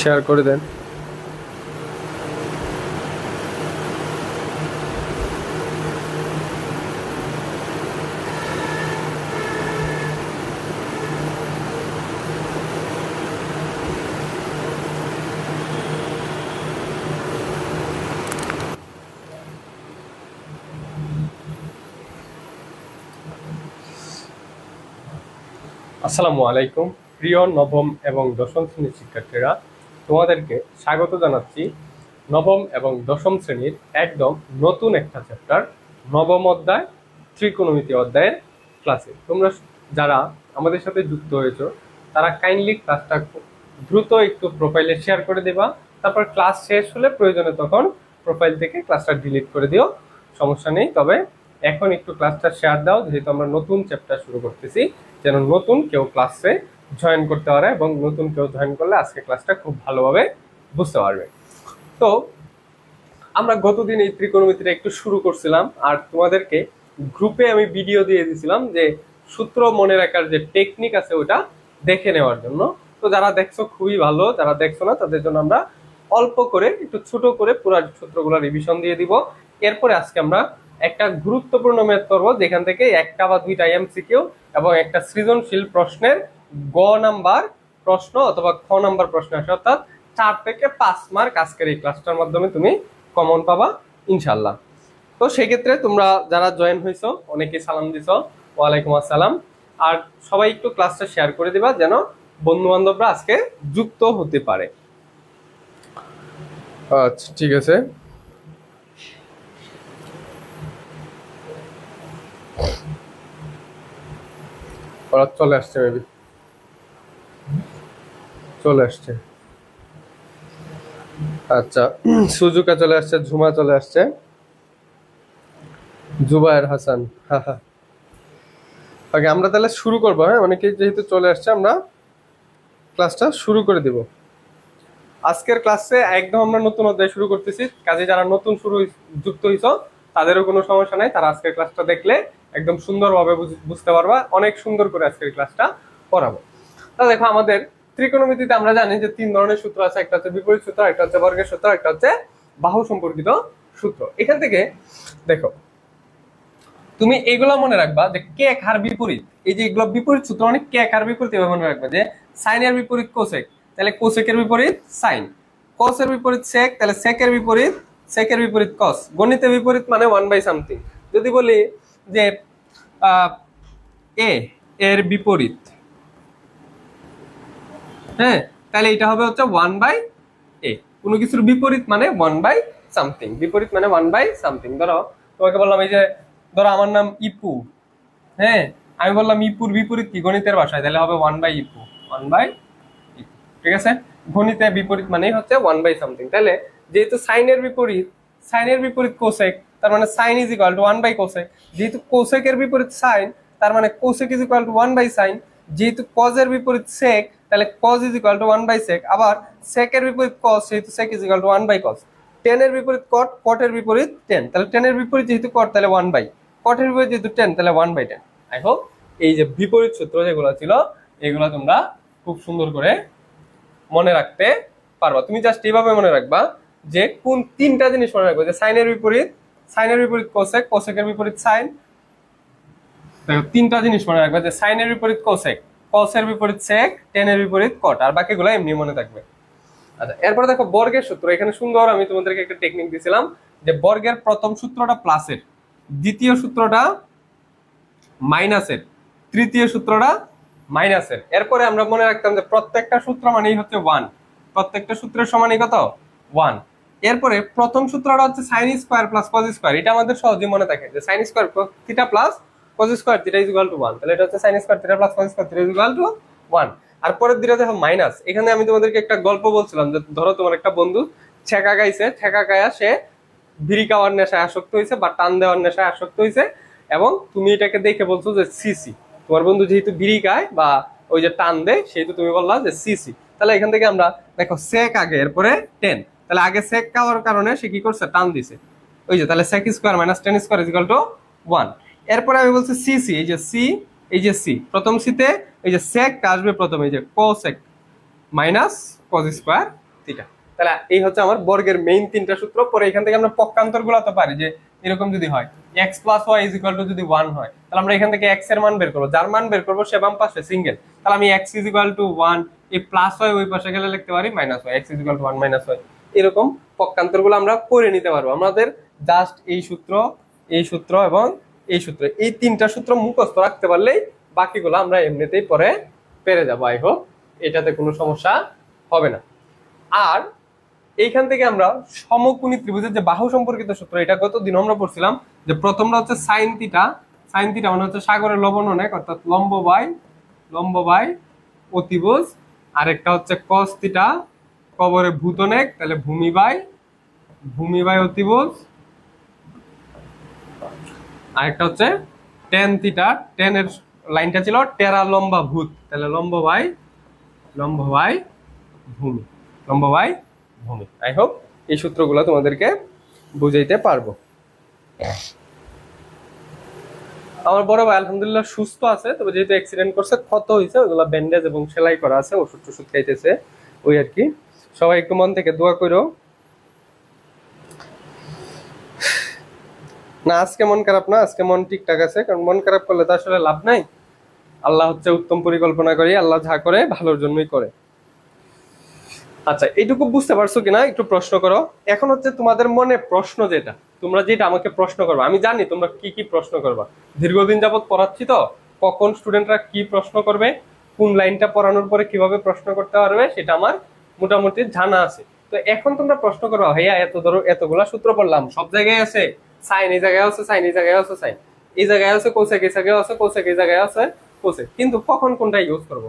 Share করে দেন। আসসালামু আলাইকুম প্রিয় নবম এবং দশম শ্রেণীর শিক্ষার্থীরা, তোমাদেরকে স্বাগত জানাচ্ছি নবম এবং দশম শ্রেণীর একদম নতুন একটা চ্যাপ্টার নবম অধ্যায় ত্রিকোণমিতি অধ্যায়ের ক্লাসে। তোমরা যারা আমাদের সাথে যুক্ত হয়েছো তারা কাইন্ডলি ক্লাসটা দ্রুত একটু প্রোফাইলে শেয়ার করে দেবা। তারপর ক্লাস শেষ হলে প্রয়োজনে তখন প্রোফাইল থেকে ক্লাসটা ডিলিট করে দিও, সমস্যা নেই। তবে এখন একটু ক্লাসটা শেয়ার দাও, যেহেতু আমরা নতুন চ্যাপ্টার শুরু করতেছি, যেন নতুন কেউ ক্লাসে জয়েন করতে পারে এবং নতুন কেউ জয়েন করলে আজকে ক্লাসটা খুব ভালোভাবে বুঝতে পারবে। তো আমরা গতদিন এই ত্রিকোণমিতিটা একটু শুরু করছিলাম, আর তোমাদেরকে গ্রুপে আমি ভিডিও দিয়ে দিয়েছিলাম যে সূত্র মনে রাখার যে টেকনিক আছে ওটা দেখে নেওয়ার জন্য। তো যারা দেখছো খুবই ভালো, যারা দেখছো না তাদের জন্য আমরা অল্প করে একটু ছোট করে পুরো সূত্রগুলো রিভিশন দিয়ে দিব। এরপরে আজকে আমরা একটা গুরুত্বপূর্ণ ম্যাথ করবো, যেখান থেকে একটা বা দুইটা এমসিকিউ এবং একটা সৃজনশীল প্রশ্নের গ নাম্বার প্রশ্ন অথবা খ নাম্বার প্রশ্ন আসে, অর্থাৎ 4 থেকে 5 মার্ক আজকের এই ক্লাসটার মাধ্যমে তুমি কমন পাবা ইনশাল্লাহ। তো সেক্ষেত্রে তোমরা যারা জয়েন হয়েছো অনেকে সালাম দিছো, ওয়ালাইকুম আসসালাম। আর সবাই একটু ক্লাসটা শেয়ার করে দিবা যেন বন্ধু বান্ধবরা আজকে যুক্ত হতে পারে। আচ্ছা ঠিক আছে, ওরা চলে আসছে, মেবি চলে আসছে। আচ্ছা, সুজুকা চলে আসছে, ঝুমা চলে আসছে, জুবায়ের হাসান। ওকে, আমরা তাহলে শুরু করবো। হ্যাঁ, অনেকে যেহেতু চলে আসছে আমরা ক্লাসটা শুরু করে দিব। আজকের ক্লাসে একদম আমরা নতুন অধ্যায় শুরু করতেছি, কাজে যারা নতুন যুক্ত হইছ তাদেরও কোনো সমস্যা নাই, তারা আজকের ক্লাসটা দেখলে একদম সুন্দরভাবে বুঝতে পারবা। অনেক সুন্দর করে আজকের ক্লাসটা পড়াবো। তা দেখো, আমাদের ত্রিকোণমিতিতে আমরা জানি যে 3 ধরনের সূত্র আছে, একটা হচ্ছে বিপরীত সূত্র, একটা হচ্ছে বর্গের সূত্র, একটা হচ্ছে বাহু সম্পর্কিত সূত্র। এখান থেকে দেখো তুমি এইগুলো মনে রাখবা যে কেক হার বিপরীত, এই যে এগুলো বিপরীত সূত্র, অনেক কেক হার বিপরীত এভাবে মনে রাখবা যে সাইনের বিপরীত কোসেক, তাহলে কোসেকের বিপরীত সাইন, কসের বিপরীত সেক, তাহলে সেকের বিপরীত কস। গণিতের বিপরীত মানে 1/something। যদি বলি যে এ এর বিপরীত, হ্যাঁ, তাহলে এটা হবে হচ্ছে 1/a। কোনো কিছুর বিপরীত মানে 1/something, বিপরীত মানে 1/something। ধরো তোমাকে বললাম, এই যে ধরো আমার নাম ইপু, হ্যাঁ, আমি বললাম ইপুর বিপরীত কি গণিতের ভাষায়, তাহলে হবে 1/ইপু, 1/ইপু। ঠিক আছে, গণিতের বিপরীত মানেই হচ্ছে 1/something। তাহলে যেহেতু সাইনের বিপরীত কোসেক, তার মানে সাইন ইজ ইকুয়াল টু 1/কোসেক। যেহেতু কোসেকের বিপরীত সাইন, তার মানে কোসেক ইজ ইকুয়াল টু 1/সাইন। যেহেতু কজের বিপরীত সেক, তাহলে কজ ইজ ইকুয়াল টু 1/সেক। আবার সেকের বিপরীত কস, যেহেতু সেক ইজ ইকুয়াল টু 1/কস। টেনের বিপরীত কট, কটের বিপরীত টেন, তাহলে টেনের বিপরীত যেহেতু কট তাহলে 1/, কটের বিপরীত যেহেতু টেন তাহলে 1/10। আই হোপ এই যে বিপরীত সূত্র যেগুলো ছিল এগুলো তোমরা খুব সুন্দর করে মনে রাখতে পারবা। তুমি জাস্ট এইভাবে মনে রাখবা যে কোন 3টা জিনিস মনে রাখবে, যে সাইনের বিপরীত কোসেক, কোসেকের বিপরীত সাইন। 3টা জিনিস মনে রাখবে, যে সাইনের বিপরীত কোসেক, কসের বিপরীত সেক, টেনের বিপরীত কট, আর বাকিগুলো এমনি মনে থাকবে। আচ্ছা, এরপর দেখো বর্গের সূত্র। এখানে সুন্দর আমি তোমাদেরকে একটা টেকনিক দিয়েছিলাম যে বর্গের প্রথম সূত্রটা প্লাসের, দ্বিতীয় সূত্রটা মাইনাসের, তৃতীয় সূত্রটা মাইনাসের। এরপরে আমরা মনে রাখতাম যে প্রত্যেকটা সূত্র মানেই হচ্ছে 1, প্রত্যেকটা সূত্রের সমানই কত 1। এরপরে প্রথম সূত্রটা হচ্ছে sine square plus cos square, এটা আমাদের সহজেই মনে থাকে যে sine square theta plus cos square theta is equal to 1, তাহলে এটা হচ্ছে sine square theta plus cos square theta is equal to 1। আর পরের দিকে দেখো মাইনাস। এখানে আমি তোমাদেরকে একটা গল্প বলছিলাম যে ধরো তোমার একটা বন্ধু ছেঁকা গাইছে, ছেঁকা গায়া সে বিড়ি খাওয়ার নেশায় আসক্ত হয়েছে বা টান দেওয়ার নেশায় আসক্ত হয়েছে, এবং তুমি এটাকে দেখে বলছো যে সিসি। তোমার বন্ধু যেহেতু বিড়ি খায় বা ওই যে টান দেয়, সেহেতু তুমি বললা যে সিসি। তাহলে এখান থেকে আমরা দেখো সেক আগে, এরপরে 10, তাহলে আগে সেক খাওয়ার কারণে সে কি করছে, টান দিছে, ওই যে তাহলে sec square minus 10 square is equal to 1। এরপরে আমি বলছি সিসি, এই যে সি, প্রথম সিতে এই যে সেক আসবে প্রথমে, এই যে cosec minus cause square theta. তাহলে এই হচ্ছে আমার বর্গের মেইন তিনটা সূত্র। পরে এখান থেকে আমরা পক্ষান্তর গুলাতে পারি যে এরকম যদি হয় x plus y is equal to যদি 1 হয়, তাহলে আমরা এখান থেকে x এর মান বের করবো, যার মান বের করবো সে বাম পাশে সিঙ্গেল। তাহলে আমি x ইজ ইকুয়াল টু 1, এই প্লাস ওয়াই ওই পাশে গেলে লিখতে পারি minus y, x is equal to 1 minus y. এরকম পক্ষান্তর গুলো আমরা করে নিতে পারবো। আমাদের জাস্ট এই সূত্র, এই সূত্র এবং এই সূত্র, এই তিনটা সূত্র মুখস্থ রাখতে পারলেই বাকিগুলো আমরা এমনিতেই পরে পেরে যাবো। আই হোপ এটাতে কোনো সমস্যা হবে না। আর এইখান থেকে আমরা সমকোণী ত্রিভুজের যে বাহু সম্পর্কিত সূত্র, এটা গতদিন আমরা পড়ছিলাম যে প্রথমটা হচ্ছে সাইন থিটা। সাইন থিটা মানে হচ্ছে সাগরের লবণ অনেক, অর্থাৎ লম্ব বাই অতিভুজ। আরেকটা হচ্ছে কস থিটা, কবরে ভূত অনেক, তাহলে ভূমি বাই অতিভুজ। আরেকটা হচ্ছে টেন থিটা, টেনের লাইনটা ছিল টেরা লম্বা ভূত, তাহলে লম্ব বাই ভূমি। আই হোপ এই সূত্রগুলো তোমাদেরকে বুঝাইতে পারবো। আমার বড় ভাই আলহামদুলিল্লাহ সুস্থ আছে, তবে যেহেতু অ্যাক্সিডেন্ট করছে, ক্ষত হয়েছে, ওইগুলো ব্যান্ডেজ এবং সেলাই করা আছে, ওষুধ টষুধ খাইতেছে, ওই আর কি। সবাই একটু মন থেকে দোয়া করো। না আজকে মন খারাপ না, আজকে মন ঠিকঠাক আছে, কারণ মন খারাপ করলে তো আসলে লাভ নাই। আল্লাহ হচ্ছে উত্তম পরিকল্পনা করি, আল্লাহ যা করে ভালোর জন্যই করে। আচ্ছা, এইটুকু বুঝতে পারছো কিনা একটু প্রশ্ন করো। এখন হচ্ছে তোমাদের মনে প্রশ্ন, তোমরা যেটা আমাকে প্রশ্ন করবা, আমি জানি তোমরা কি কি প্রশ্ন করবা। দীর্ঘদিন যাবত পড়াচ্ছি তো, কখন স্টুডেন্টরা কি প্রশ্ন করবে, কোন লাইনটা পড়ানোর পরে কিভাবে প্রশ্ন করতে পারবে, সেটা আমার মোটামুটি জানা আছে। তো এখন তোমরা প্রশ্ন করবা, ভাইয়া এতগুলা সূত্র পড়লাম, সব জায়গায় আছে সাইন, এই জায়গায় আছে সাইন, এই জায়গায় আছে সাইন, এই জায়গায় আছে কোসেক, এই জায়গায় আছে কোসেক, এই জায়গায় আছে কোসেক, কিন্তু কখন কোনটা ইউজ করব,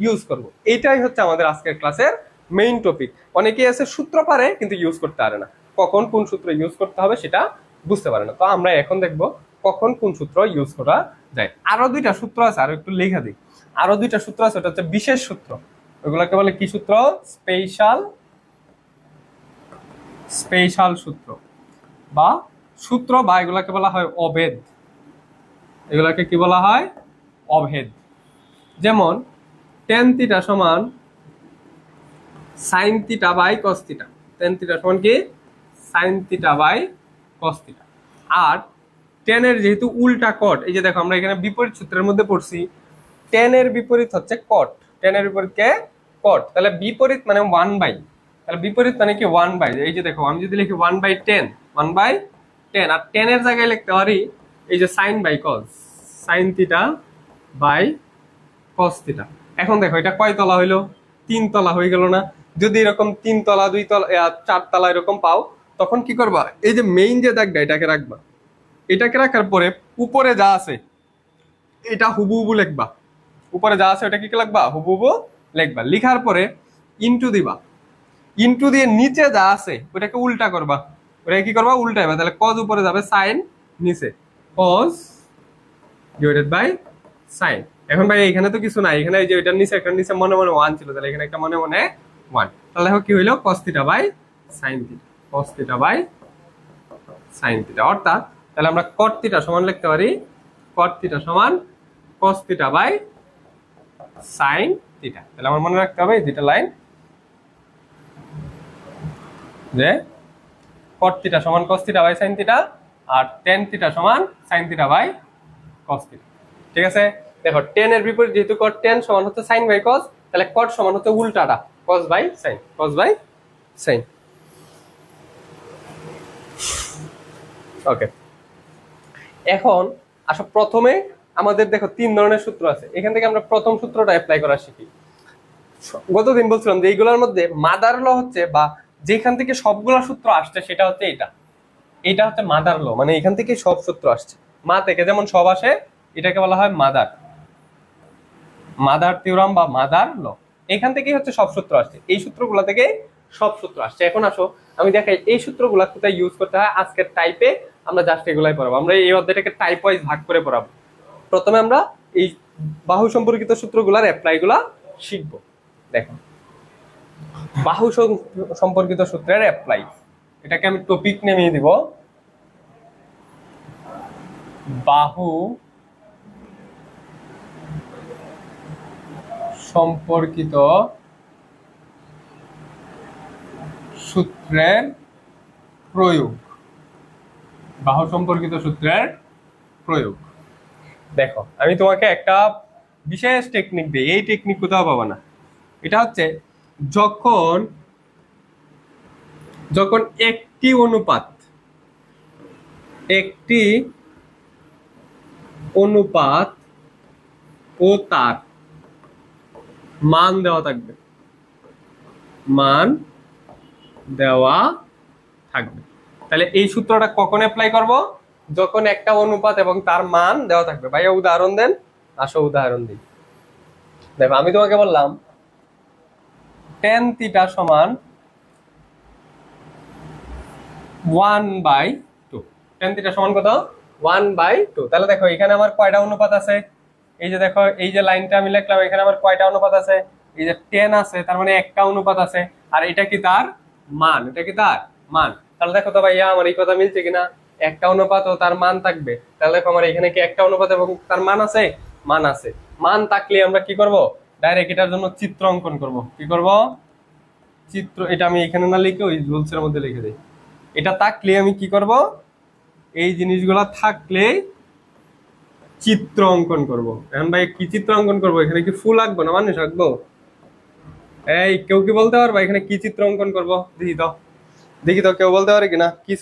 ইউজ করব, এইটাই হচ্ছে আমাদের আজকের ক্লাসের মেইন টপিক। অনেকেই আছে সূত্র পারে কিন্তু ইউজ করতে পারে না, কখন কোন সূত্র ইউজ করতে হবে সেটা বুঝতে পারে না। তো আমরা এখন দেখবো কখন কোন সূত্র ইউজ করা যায়। আরো দুইটা সূত্র আছে, আরো একটু লেখা দিই। আরো দুইটা সূত্র আছে, ওটা হচ্ছে বিশেষ সূত্র। ওইগুলোকে বলে কি সূত্র? স্পেশাল সূত্র বা সূত্র, বা এগুলাকে বলা হয় অভেদ। এগুলাকে কি বলা হয়? অভেদ। যেমন tan থিটা সমান sin theta by cos theta. tan theta সমান কি? sin theta by cos theta. আর tan এর যেহেতু উল্টা cot, এই যে দেখো আমরা এখানে বিপরীত সূত্রের মধ্যে পড়ছি, tan এর বিপরীত হচ্ছে cot, tan এর বিপরীত কে? cot। তাহলে বিপরীত মানে 1/, তাহলে বিপরীত মানে কি 1/, এই যে দেখো আমি যদি লিখি 1/10, 1/10, আর tan এর জায়গায় লিখতে পারি এই যে sin by cos, sin theta by cos theta. এখন দেখো এটা কয় তলা হইলো? 3 তলা হয়ে গেল না? যদি এরকম 3 তলা 2 তলা 4 তলা এরকম পাও, তখন কি করবা? এই যে মেইন যে দাগটা, এটাকে রাখবা। এটাকে রাখার পরে উপরে যা আছে এটা হুবহু লিখবা। উপরে যা আছে ওটা কি লিখবা? হুবহু লিখবা। লিখার পরে ইনটু দিবা। ইনটু দিয়ে নিচে যা আছে ওটাকে উল্টা করবা। ওটাকে কি করবা? উল্টাইবা। তাহলে cos উপরে যাবে, sin নিচে, cos ডিভাইডেড বাই sin। এখন ভাই এখানে তো কিছু নাই, এখানে এই যে এটার নিচে একটা নিচে মনে মনে 1 ছিল, তাহলে এখানে একটা মনে মনে 1। তাহলে দেখো কি হইলো? cos theta by sin theta, cos theta by sin theta. অর্থাৎ তাহলে আমরা cot থিটা সমান লিখতে পারি cot থিটা সমান cos theta by sin theta. তাহলে আমার মনে রাখতে হবে এই দুইটা লাইন, যে cot থিটা সমান cos theta by sin theta, আর tan থিটা সমান sin theta by cos theta. ঠিক আছে? দেখো tan এর বিপরীত যেহেতু cot, tan সমান হচ্ছে sin বাই cos, তাহলে cot সমান হচ্ছে উল্টাটা, cos by sin, cos by sin। Okay, এখন আসো প্রথমে আমাদের দেখো 3 ধরনের সূত্র আছে, এখান থেকে আমরা প্রথম সূত্রটা অ্যাপ্লাই করা শিখি। গতদিন বলছিলাম যে এইগুলোর মধ্যে মাদার ল হচ্ছে, বা যেখান থেকে সবগুলা সূত্র আসছে সেটা হচ্ছে এটা হচ্ছে মাদার ল, মানে এখান থেকে সব সূত্র আসছে। মা থেকে যেমন সব আসে, এটাকে বলা হয় মাদার থিওরাম বা মাদার ল। এখান থেকেই হচ্ছে সব সূত্র আসছে, এই সূত্রগুলা থেকে সব সূত্র আসছে। এখন আসো আমি দেখাই এই সূত্রগুলা কোথায় ইউজ করতে হয়। আজকের টাইপে আমরা জাস্ট এগুলাই পড়াবো। আমরা এই অধ্যায়টাকে টাইপ ওয়াইজ ভাগ করে পড়াবো। প্রথমে আমরা এই বাহু সম্পর্কিত সূত্রগুলার অ্যাপ্লাই গুলা শিখবো। দেখো বাহু সম্পর্কিত সূত্রের অ্যাপ্লাই, এটাকে আমি টপিক নেমে দিব বাহু সম্পর্কিত সূত্রের প্রয়োগ, বাহু সম্পর্কিত সূত্রের প্রয়োগ। দেখো আমি তোমাকে একটা বিশেষ টেকনিক দিই, এই টেকনিক কোথাও পাবো না। এটা হচ্ছে যখন যখন একটি অনুপাত ও তার মান দেওয়া থাকবে, তাহলে এই সূত্রটা কখন অ্যাপ্লাই করব? যখন একটা অনুপাত এবং তার মান দেওয়া থাকবে। ভাইয়া উদাহরণ দেন, আসো উদাহরণ দিই। দেখো আমি তোমাকে বললাম tan θ সমান 1/2। tan θ সমান কত? 1/2। তাহলে দেখো এখানে আমার কয়টা অনুপাত আছে? এই যে দেখো, এই যে লাইনটা আমি লিখলাম, এখানে আমার কয়টা অনুপাত আছে? এই যে 10 আছে, তার মানে একটা অনুপাত আছে। আর এটা কি তার মান, এটা কি তার মান। তাহলে দেখো তো ভাইয়া আমার এই কথা মিলছে কিনা? একটা অনুপাত ও তার মান থাকবে। তাহলে দেখো আমার এখানে কি একটা অনুপাত এবং তার মান আছে? মান আছে। মান থাকলে আমরা কি করব? ডাইরেক্ট এটার জন্য চিত্র অঙ্কন করব। কি করব? চিত্র। এটা আমি এখানে না লিখে ওই রুলসের মধ্যে লিখে দিই। এটা থাকলে আমি কি করব? এই জিনিসগুলা থাকলে চিত্র অঙ্কন করব। এখন ভাই কি চিত্র অঙ্কন করব? এখানে কি ফুল আঁকবো না মানুষ আঁকবো? এই কেউ কি বলতে পারবা এখানে কি চিত্র অঙ্কন করব? দেখি তো কেউ বলতে পারে কিনা কি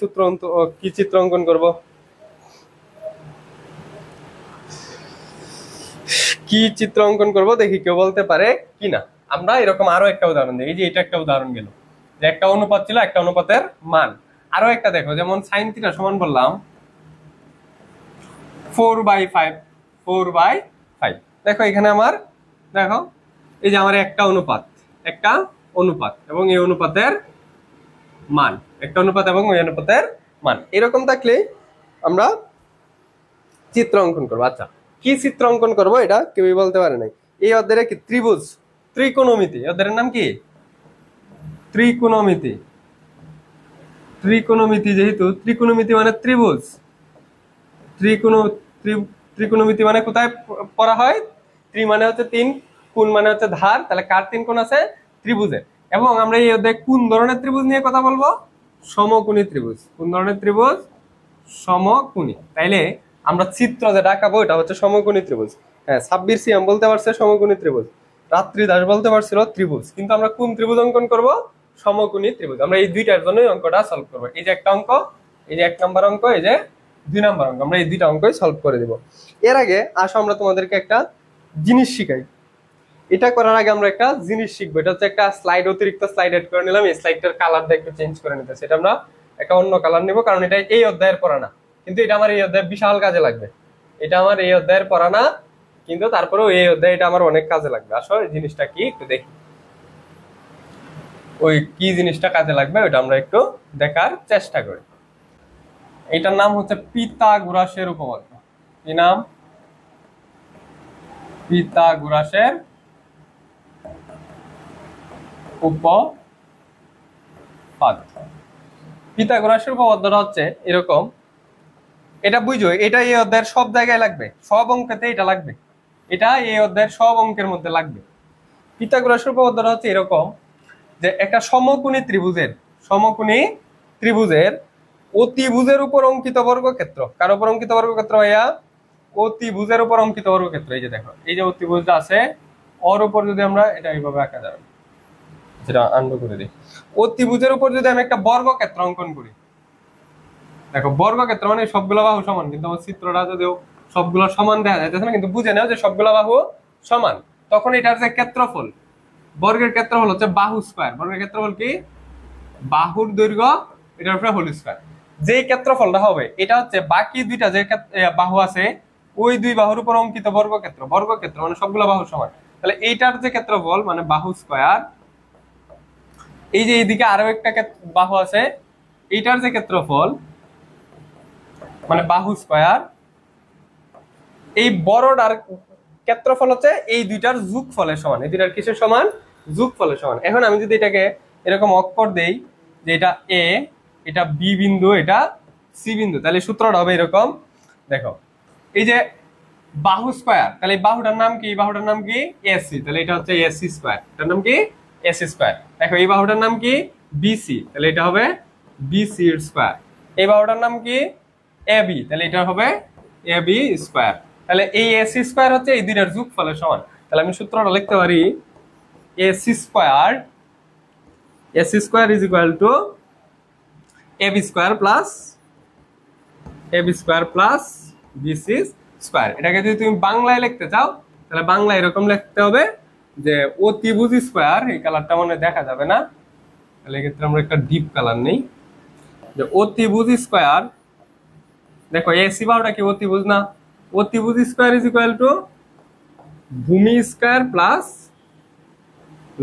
কি চিত্র অঙ্কন করব? কি চিত্র অঙ্কন করব দেখি কেউ বলতে পারে কিনা। আমরা এরকম আরো একটা উদাহরণ দিই। এই যে এটা একটা উদাহরণ গেল, যে একটা অনুপাত ছিল, একটা অনুপাতের মান। আরো একটা দেখো, যেমন sin θ সমান বললাম 4/5। 4/5। দেখো এখানে আমার, দেখো এই যে আমার একটা অনুপাত এবং এই অনুপাতের মান, একটা অনুপাত এবং ওই অনুপাতের মান এরকম থাকলে আমরা চিত্র অঙ্কন করবো। আচ্ছা কি চিত্র অঙ্কন করবো এটা কেউই বলতে পারে নাই। এই অধ্যায়ে কি ত্রিভুজ, ত্রিকোণমিতি, অধ্যায়ের নাম কি? ত্রিকোণমিতি। যেহেতু ত্রিকোণমিতি মানে ত্রিভুজ, ত্রিকোণমিতি মানে কোথায় পড়া হয়? ত্রি মানে হচ্ছে তিন, কোণ মানে হচ্ছে ধার। তাহলে কার তিন কোণ আছে? ত্রিভুজের। এবং আমরা এই অধ্যায়ে কোন ধরনের ত্রিভুজ নিয়ে কথা বলবো? সমকোণী ত্রিভুজ। কোন ধরনের ত্রিভুজ? সমকোণী। তাইলে আমরা চিত্র যেটা আঁকাবো এটা হচ্ছে সমকোণী ত্রিভুজ। হ্যাঁ, সাব্বির সিয়াম বলতে পারছে সমকোণী ত্রিভুজ, রাত্রি দাস বলতে পারছিল ত্রিভুজ। কিন্তু আমরা কোন ত্রিভুজ অঙ্কন করব? সমকোণী ত্রিভুজ। আমরা এই দুইটার জন্যই অঙ্কটা সলভ করবো। এই যে একটা অঙ্ক, এই যে 1 নম্বর অঙ্ক, এই যে 2 নম্বর অঙ্ক, আমরা এই দুইটা অঙ্কই সলভ করে দিব। এর আগে আসো আমরা তোমাদেরকে একটা জিনিস শিখাই। এটা করার আগে আমরা একটা জিনিস শিখবো। এটা হচ্ছে একটা স্লাইড, অতিরিক্ত স্লাইড এড করে নিলাম। এই স্লাইডটার কালারটা একটু চেঞ্জ করে নিতে, সেটা আমরা একটা অন্য কালার নিব, কারণ এটা এই অধ্যায়ের পড়া না। কিন্তু এটা আমার এই অধ্যায়ে বিশাল কাজে লাগবে। এটা আমার এই অধ্যায়ের পড়া না, কিন্তু তারপরেও এই অধ্যায়ে এটা আমার অনেক কাজে লাগবে। আসো এই জিনিসটা কি একটু দেখি, ওই কি জিনিসটা কাজে লাগবে ওইটা আমরা একটু দেখার চেষ্টা করি। এটার নাম হচ্ছে পিথাগোরাসের উপপাদ্য। কি নাম? পিথাগোরাসের উপপাদ্য। পিথাগোরাসের উপপাদ্যটা হচ্ছে এরকম, এটা বুঝো, এটা এই অধ্যায়ের সব জায়গায় লাগবে, সব অঙ্কেতে এটা লাগবে, এটা এই অধ্যায়ের সব অঙ্কের মধ্যে লাগবে। পিথাগোরাসের উপপাদ্যটা হচ্ছে এরকম যে একটা সমকোণী ত্রিভুজের অতিভুজের উপর অঙ্কিত বর্গক্ষেত্র। কার উপর অঙ্কিত বর্গক্ষেত্র ভাইয়া? অতিভুজের উপর অঙ্কিত বর্গক্ষেত্র। এই যে দেখো, এই যে অতিভুজটা আছে, ওর উপর যদি আমরা এটা এইভাবে আঁকা যাবে, যেটা আন্ডু করে দিই, অতিভুজের উপর যদি আমি একটা বর্গক্ষেত্র অঙ্কন করি, দেখো বর্গক্ষেত্র মানে সবগুলো বাহু সমান, কিন্তু আমার চিত্রটা যদিও সবগুলো সমান দেখা যাইতেছে না, কিন্তু বুঝে নাও যে সবগুলো বাহু সমান। তখন এটার যে ক্ষেত্রফল, বর্গের ক্ষেত্রফল হচ্ছে বাহু স্কয়ার। বর্গের ক্ষেত্রফল কি? বাহুর দৈর্ঘ্য এটার উপরে হোল স্কয়ার। যে ক্ষেত্রফলটা হবে এটা হচ্ছে বাকি দুইটা যে বাহু আছে ওই দুই বাহুর উপর অঙ্কিত বর্গক্ষেত্র। বর্গক্ষেত্র মানে সবগুলো বাহু সমান। তাহলে এইটার যে ক্ষেত্রফল মানে বাহু স্কয়ার, এই যে এইদিকে আরো একটা বাহু আছে, এইটার যে ক্ষেত্রফল মানে বাহু স্কয়ার, এই বড়টার ক্ষেত্রফল হচ্ছে এই দুইটার যোগফলের সমান। এই দুইটার কিসের সমান? যোগফলের সমান। এখন আমি যদি এটাকে এরকম অক্ষর দেই যে এটা এ, এটা বি বিন্দু, এটা সি বিন্দু, তাহলে সূত্রটা হবে এরকম। দেখো এই যে বাহু স্কয়ার, তাহলে এই বাহুটার নাম কি? বাহুটার নাম কি? এসি। তাহলে এটা হচ্ছে এসি স্কয়ার। এটার নাম কি? AC square. দেখো এই বাহুটার নাম কি? বিসি, তাহলে এটা হবে বিসি এর স্কয়ার। এই বাহুটার নাম কি? এবি, তাহলে এটা হবে এবি স্কয়ার। তাহলে এই এসি স্কয়ার হচ্ছে এই দুইটার যোগফলের সমান। তাহলে আমি সূত্রটা লিখতে পারি AC square is equal to AB square plus BC square. এটাকে যদি তুমি বাংলায় লিখতে চাও তাহলে বাংলা এরকম লিখতে হবে যে অতিভুজ স্কয়ার, এই কালারটা মনে দেখা যাবে না, তাহলে এক্ষেত্রে আমরা একটা ডিপ কালার নেই, যে অতিভুজ স্কয়ার, দেখো এসি বাহুটা কি অতিভুজ না? অতিভুজ স্কয়ার ইজ ইকুয়াল টু ভূমি স্কয়ার প্লাস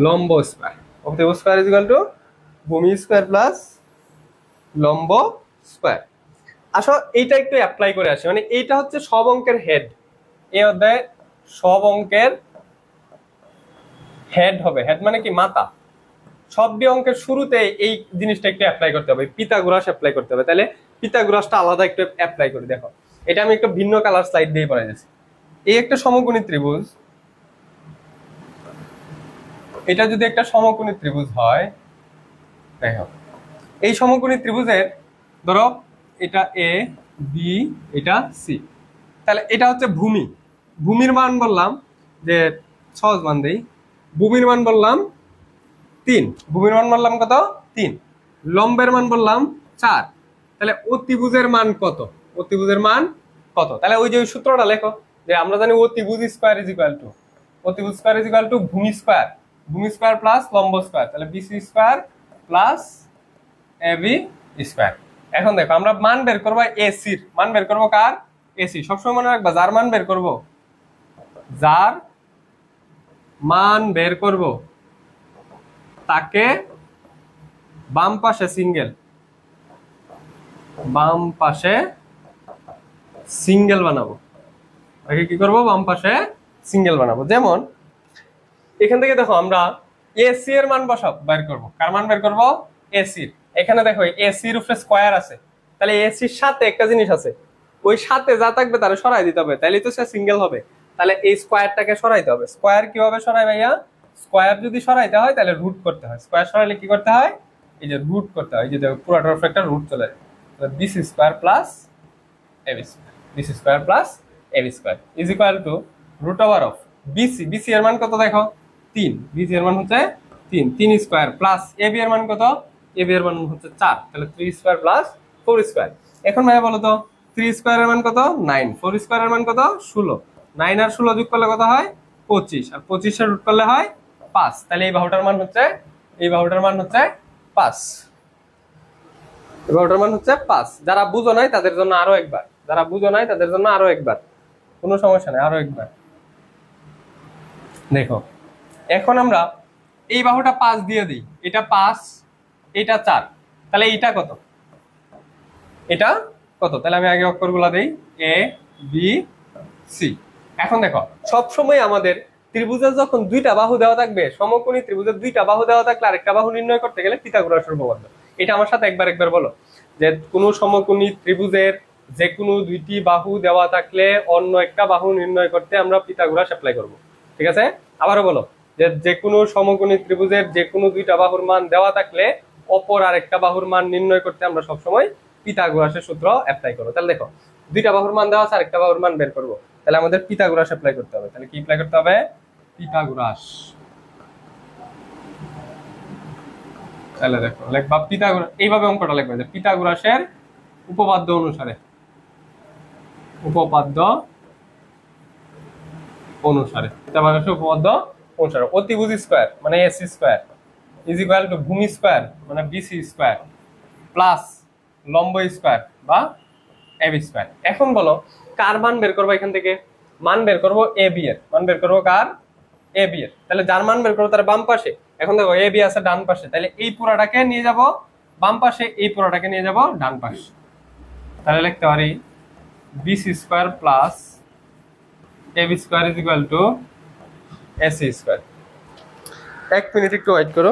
লম্ব স্কয়ার। অতিভুজ স্কয়ার ইজ ইকুয়াল টু ভূমি স্কয়ার প্লাস লম্ব স্কয়ার। আসলে এইটা একটু অ্যাপ্লাই করে আসি, মানে এইটা হচ্ছে সব অঙ্কের হেড। এই অধ্যায়ে সব অঙ্কের হেড হবে। হেড মানে কি? মাথা। সবটি অঙ্কের শুরুতে এই জিনিসটা একটু অ্যাপ্লাই করতে হবে, পিথাগোরাস অ্যাপ্লাই করতে হবে। তাহলে পিথাগোরাসটা আলাদা একটু অ্যাপ্লাই করে দেখো। এটা আমি একটা ভিন্ন কালার স্লাইড দিয়ে পড়াই যাচ্ছি। এই একটা সমকোণী ত্রিভুজ, এটা যদি একটা সমকোণী ত্রিভুজ হয়, দেখো এই সমকোণী ত্রিভুজের ধরো এটা এ বি এটা সি, তাহলে এটা হচ্ছে ভূমি। ভূমির মান বললাম যে সহজ মান দেই, ভূমির মান বললাম 3, ভূমির মান বললাম কত? 3। লম্বের মান বললাম 4। তাহলে অতিভুজের মান কত? অতিভুজের মান কত? তাহলে ওই যে ওই সূত্রটা লেখো, যে আমরা জানি অতিভুজ স্কয়ার ইজ ইকুয়াল টু, অতিভুজ স্কয়ার ইজ ইকুয়াল টু ভূমি স্কয়ার প্লাস লম্ব স্কয়ার, তাহলে BC square plus AB square. এখন দেখো আমরা মান বের করবো এসির মান বের করবো কার? এসি। সবসময় মনে রাখবা যার মান বের করবো, যার মান বের করব তাকে বাম পাশে সিঙ্গেল বানাবো। তাকে কি করবো? বাম পাশে সিঙ্গেল বানাবো। যেমন এখান থেকে দেখো আমরা এসি এর মান বের করবো। কার মান বের করবো? এসির। এখানে দেখো এসির উপরে স্কয়ার আছে, তাহলে এসির সাথে একটা জিনিস আছে, ওই সাথে যা থাকবে তারা সরাই দিতে হবে, তাইলে তো সে সিঙ্গেল হবে। তাহলে এই স্কয়ারটাকে সরাইতে হবে। স্কয়ার কিভাবে সরাই ভাইয়া? স্কয়ার যদি সরাইতে হয় তাহলে রুট করতে হয়। স্কয়ার সরাইলে কি করতে হয়? এই যে রুট করতে হয়। এই যে দেখো পুরোটার উপরে একটা রুট চলে যায়, BC square plus AB square, BC square plus AB square is equal to root over of BC. BC এর মান কত দেখো? 3। বিসি এর মান হচ্ছে 3 স্কয়ার প্লাস এবি এর মান কত? এবি এর মান হচ্ছে 4, তাহলে 3 স্কয়ার প্লাস 4 স্কয়ার। এখন ভাইয়া বলো তো 3 স্কয়ার এর মান কত? 9। 4 স্কয়ার এর মান কত? 16। 9 আর 16 যোগ করলে কত হয়? 25, আর 25 এর রুট করলে হয় 5। তাহলে এই বাহুটার মান হচ্ছে 5। এই বাহুটার মান হচ্ছে 5। যারা বুঝো নাই তাদের জন্য আরো একবার, কোনো সমস্যা নাই, আরো একবার দেখো। এখন আমরা এই বাহুটা 5 দিয়ে দিই, এটা 5, এটা 4, তাহলে এটা কত? তাহলে আমি আগে অক্ষরগুলো দেই, এ বি সি। এখন দেখো সবসময় আমাদের ত্রিভুজের যখন দুইটা বাহু দেওয়া থাকবে, সমকোণী ত্রিভুজের দুইটা বাহু দেওয়া থাকলে আরেকটা বাহু নির্ণয় করতে গেলে পিথাগোরাসের উপপাদ্য। এটা আমার সাথে একবার বলো, যে কোনো সমকোণী ত্রিভুজের যে কোনো দুইটি বাহু দেওয়া থাকলে অন্য একটা বাহু নির্ণয় করতে আমরা পিথাগোরাস অ্যাপ্লাই করব। ঠিক আছে? আবারও বলো, যে কোনো সমকোণী ত্রিভুজের যে কোনো দুইটা বাহুর মান দেওয়া থাকলে অপর আরেকটা বাহুর মান নির্ণয় করতে আমরা সবসময় পিথাগোরাসের সূত্র অ্যাপ্লাই করবো। তাহলে দেখো দুইটা বাহুর মান দেওয়া আছে, আরেকটা বাহুর মান বের করবো, তাহলে আমাদের পিথাগোরাস অ্যাপ্লাই করতে হবে। তাহলে কি অ্যাপ্লাই করতে হবে? পিথাগোরাস। তাহলে দেখো লিখবা পিথাগোরাস, এইভাবে অঙ্কটা লিখবে যে পিথাগোরাসের উপপাদ্য অনুসারে অতিভুজ স্কয়ার মানে AC square is equal to ভূমি স্কয়ার মানে বিসি স্কয়ার প্লাস লম্ব স্কয়ার বা এবি স্কয়ার। এখন বলো কার মান বের করবো? এখান থেকে মান বের করবো এবি এর। মান বের করবো কার? এবি এর। তাহলে যার মান বের করবো তার বাম পাশে। এখন দেখো এবি আছে ডান পাশে, তাহলে এই পুরাটাকে নিয়ে যাব বাম পাশে, এই পুরাটাকে নিয়ে যাব ডান পাশে। তাহলে লিখতে পারি BC square plus AB square is equal to AC square. 1 minute একটু ওয়েট করো।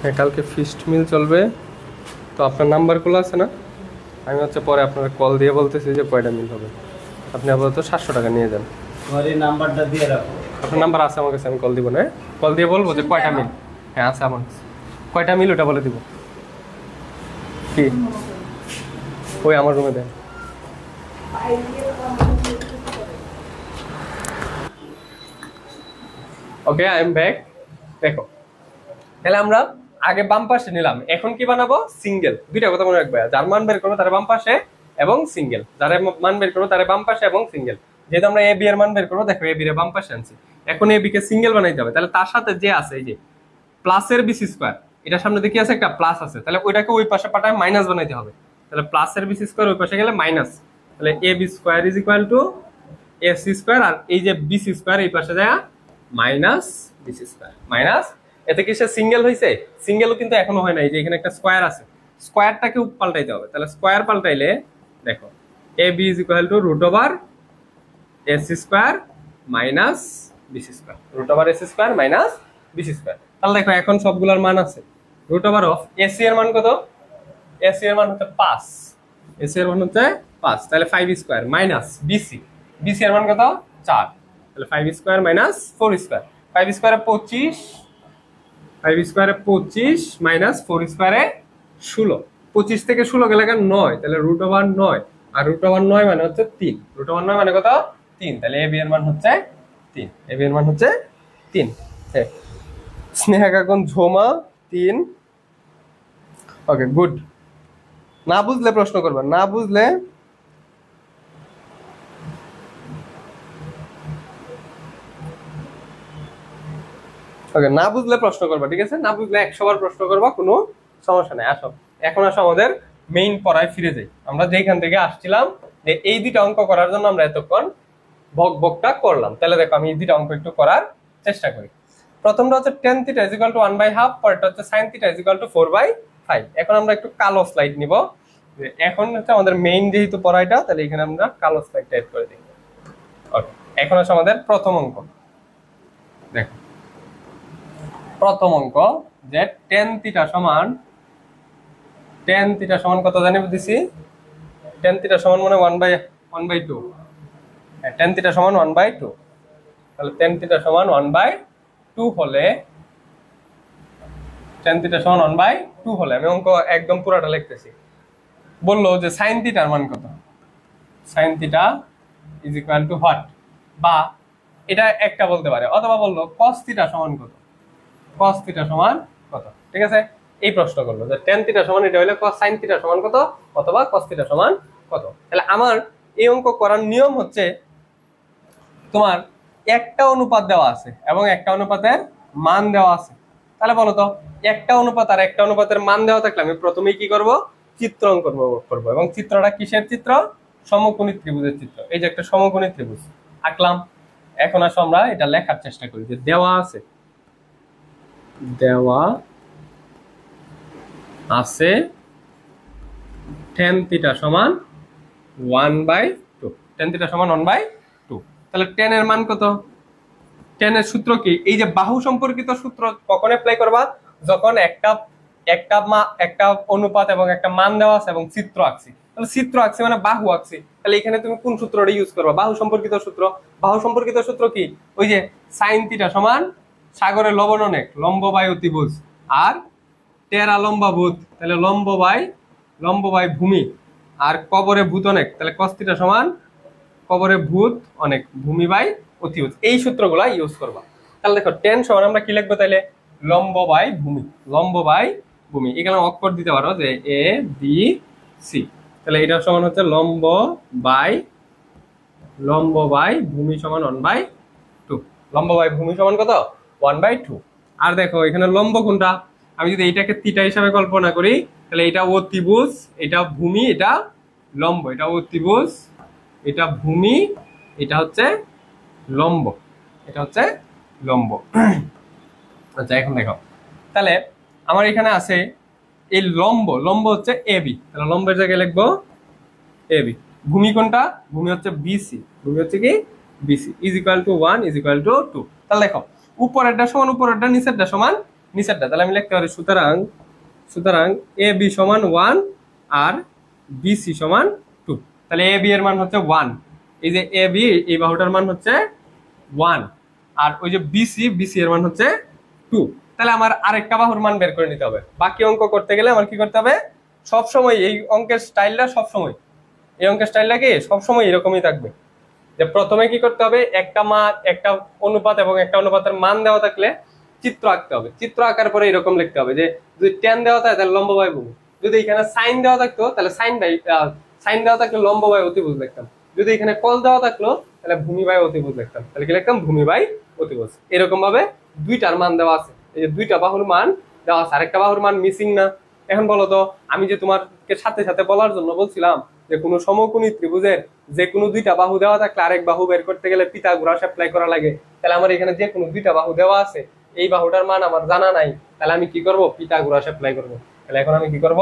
হ্যাঁ, কালকে ফিস্ট মিল চলবে, তো আপনার নাম্বারগুলো আছে না? আমি পরে আপনার কল দিয়ে বলতেছি যে কয়টা মিল হবে। আপনি আপাতত 700 টাকা নিয়ে যান। তোমার এই নাম্বারটা দিয়ে রাখো। আপনার নাম্বার আছে আমার কাছে, আমি কল দিব না, কল দিয়ে বলবো যে কয়টা মিল। হ্যাঁ আছে আমার কাছে, কয়টা মিল ওটা বলে দিব। কি ওই আমার রুমে দেন। Okay I am back. দেখো তাহলে আমরা আগে বাম পাশে নিলাম, এখন কি বানাবো সিঙ্গেল। দুইটা কথা মনে রাখবে, যার মান বের করবো তার বাম পাশে এবং সিঙ্গেল, যার মান বের করবো তার বাম পাশে এবং সিঙ্গেল। যেহেতু আমরা এ বি এর মান বের করবো, দেখো এ বি এর বাম পাশে আনছি, এখন এ বি কে সিঙ্গেল বানাইতে হবে। তাহলে তার সাথে যে আছে এই যে প্লাসের বিসি স্কোয়ার, এটার সামনে দেখি আছে একটা প্লাস আছে, তাহলে ওইটাকে ওই পাশে পাঠায় মাইনাস বানাইতে হবে। তাহলে প্লাসের বিসি স্কোয়ার ওই পাশে গেলে মাইনাস, তাহলে A B square is equal to A C square, আর এই যে বিসি স্কোয়ার এই পাশে যায় মাইনাস বিসি স্কোয়ার মাইনাস। এতে কি সে সিঙ্গেল হয়েছে? সিঙ্গেলও কিন্তু এখনো হয় নাই, যে এখানে একটা স্কোয়ার আছে, স্কোয়ারটাকে পাল্টাইতে হবে। তাহলে স্কোয়ার পাল্টাইলে দেখো A B is equal to root over A C square minus BC square, root over A C square minus BC square. তাহলে দেখো এখন সবগুলোর মান আছে। রুট ওভার অফ এসি এর মান কত? এসি এর মান হচ্ছে 5, এসি এর মান হচ্ছে 5, তাহলে 5 স্কোয়ার মাইনাস বিসি, বিসি এর মান কত? 4, তাহলে 5 স্কোয়ার মাইনাস 4 স্কোয়ার, 5 স্কোয়ারে 25, 5 স্কোয়ারে 25 মাইনাস 4 স্কোয়ারে 16, 25 থেকে 16 গেলে 9, তাহলে রুট ওভার 9, আর রুট ওভার 9 মানে হচ্ছে 3, রুট ওভার 9 মানে কত? 3, তাহলে এ বি এর মান হচ্ছে 3, এ বি এর মান হচ্ছে 3। হ্যাঁ স্নেহা কাকুন ঝোমা 3। Okay good. না বুঝলে প্রশ্ন করবেন, না বুঝলে ওকে, না বুঝলে প্রশ্ন করবা, ঠিক আছে? না বুঝলে 100 বার প্রশ্ন করবা, কোনো সমস্যা নেই। আসো এখন আসো আমাদের মেইন পড়ায় ফিরে যাই। আমরা যেখান থেকে আসছিলাম, যে এই দুইটা অঙ্ক করার জন্য আমরা এতক্ষণ বক বকটা করলাম। তাহলে দেখো আমি এই দুইটা অঙ্ক একটু করার চেষ্টা করি। প্রথমটা হচ্ছে tan θ = 1/2, পরেরটা হচ্ছে sin θ = 4/5। এখন আমরা একটু কালো স্লাইড নিব, এখন হচ্ছে আমাদের মেইন যেহেতু পড়াইটা, তাহলে এখানে আমরা কালো স্লাইড টাইপ করে দিই। ওকে এখন আছে আমাদের প্রথম অঙ্ক। দেখো প্রথম অঙ্ক যে tan θ সমান কত জানি দিছি? tan θ সমান মানে 1/2, হ্যাঁ tan θ সমান 1/2, তাহলে tan θ সমান 1/2 হলে, tan θ সমান 1/2 হলে আমি অঙ্ক একদম পুরোটা লিখতেছি। বললো যে sin θ এর মান কত? sin θ is equal to what, বা এটা একটা বলতে পারে, অথবা বললো cos θ সমান কত, cos θ সমান কত, ঠিক আছে? এই প্রশ্ন করলো যে tan θ সমান এটা হলে sin θ সমান কত, অথবা cos θ সমান কত। তাহলে আমার এই অঙ্ক করার নিয়ম হচ্ছে, তোমার একটা অনুপাত দেওয়া আছে এবং একটা অনুপাতের মান দেওয়া আছে। তাহলে বলো তো একটা অনুপাত আর একটা অনুপাতের মান দেওয়া থাকলে আমি প্রথমেই কি করব? চিত্র অঙ্কন করবো। এবং চিত্রটা কিসের চিত্র? সমকোণী ত্রিভুজের চিত্র। এই যে একটা সমকোণী ত্রিভুজ আঁকলাম। এখন আসো আমরা এটা লেখার চেষ্টা করি, যে দেওয়া আছে tan θ সমান 1/2, tan θ সমান 1/2। তাহলে tan এর মান কত? tan এর সূত্র কি? এই যে বাহু সম্পর্কিত সূত্র কখন অ্যাপ্লাই করবা? যখন একটা অনুপাত এবং একটা মান দেওয়া আছে এবং চিত্র আঁকছি। তাহলে চিত্র আঁকছি মানে বাহু আঁকছি, তাহলে এখানে তুমি কোন সূত্রটা ইউজ করবা? বাহু সম্পর্কিত সূত্র। বাহু সম্পর্কিত সূত্র কি? ওই যে sin θ সমান সাগরে লবণ অনেক, লম্ব বাই অতিভুজ, আর টেরা লম্বা ভূত, তাহলে লম্ব বাই ভূমি, আর কবরে ভূত অনেক, তাহলে cos θ সমান কবরে ভূত অনেক, ভূমি বাই অতিভুজ। এই সূত্রগুলা ইউজ করবা। তাহলে দেখো tan সমান আমরা কি লিখবো? তাহলে লম্ব বাই ভূমি, লম্ব বাই ভূমি। এখানে অক্ষর দিতে পারো যে এ বি সি, তাহলে এটা সমান হচ্ছে লম্ব বাই ভূমি সমান 1/2, লম্ব বাই ভূমি সমান কত? 1/2। আর দেখো এখানে লম্ব কোনটা? আমি যদি এটাকে থিটা হিসাবে কল্পনা করি, তাহলে এটা অতিভুজ, এটা ভূমি, এটা লম্ব, এটা অতিভুজ, এটা ভূমি, এটা হচ্ছে লম্ব, এটা হচ্ছে লম্ব। আচ্ছা এখন দেখো, তাহলে আমার এখানে আছে এই লম্ব হচ্ছে এবি, তাহলে লম্বের জায়গায় লিখবো এবি। ভূমি কোনটা? ভূমি হচ্ছে বিসি, ভূমি হচ্ছে কি? BC is equal to 1 is equal to 2। তাহলে দেখো উপরেরটা সমান উপরেরটা, নিচেরটা সমান নিচেরটা, তাহলে আমি লিখতে পারি সুতরাং এ বি সমান 1 আর বিসি সমান 2। তাহলে এ বি এর মান হচ্ছে 1, এই যে এ বি, এই বাহুটার মান হচ্ছে 1, আর ওই যে বিসি, বিসি এর মান হচ্ছে 2। তাহলে আমার আরেকটা বাহুর মান বের করে নিতে হবে। বাকি অঙ্ক করতে গেলে আমার কি করতে হবে, সবসময় এই অঙ্কের স্টাইলটা সবসময়, এই অঙ্কের স্টাইলটা কি সবসময় এরকমই থাকবে, যে প্রথমে কি করতে হবে, একটা মান, একটা অনুপাত এবং একটা অনুপাতের মান দেওয়া থাকলে চিত্র আঁকতে হবে। চিত্র আঁকার পরে এরকম লিখতে হবে যে যদি tan দেওয়া থাকে তাহলে লম্ব বাই ভূমি, যদি এখানে সাইন দেওয়া থাকতো তাহলে সাইন দেওয়া থাকলে লম্ব বাই অতিভুজ লিখতাম, যদি এখানে কল দেওয়া থাকলো তাহলে ভূমি বাই অতিভুজ লিখতাম, তাহলে কি লিখতাম, ভূমি বাই অতিভুজ। এরকম ভাবে দুইটার মান দেওয়া আছে, এই যে দুইটা বাহুর মান দেওয়া আছে, আরেকটা বাহুর মান মিসিং না। এখন বলো তো, আমি যে তোমাকে সাথে সাথে বলার জন্য বলছিলাম যে কোনো সমকোণী ত্রিভুজের যে কোনো দুইটা বাহু দেওয়া থাকলে আরেক বাহু বের করতে গেলে পিথাগোরাস অ্যাপ্লাই করা লাগে, তাহলে আমার এখানে যে কোনো দুইটা বাহু দেওয়া আছে, এই বাহুটার মান আমার জানা নাই, তাহলে আমি কি করব, পিথাগোরাস অ্যাপ্লাই করব। তাহলে এখন আমি কি করব,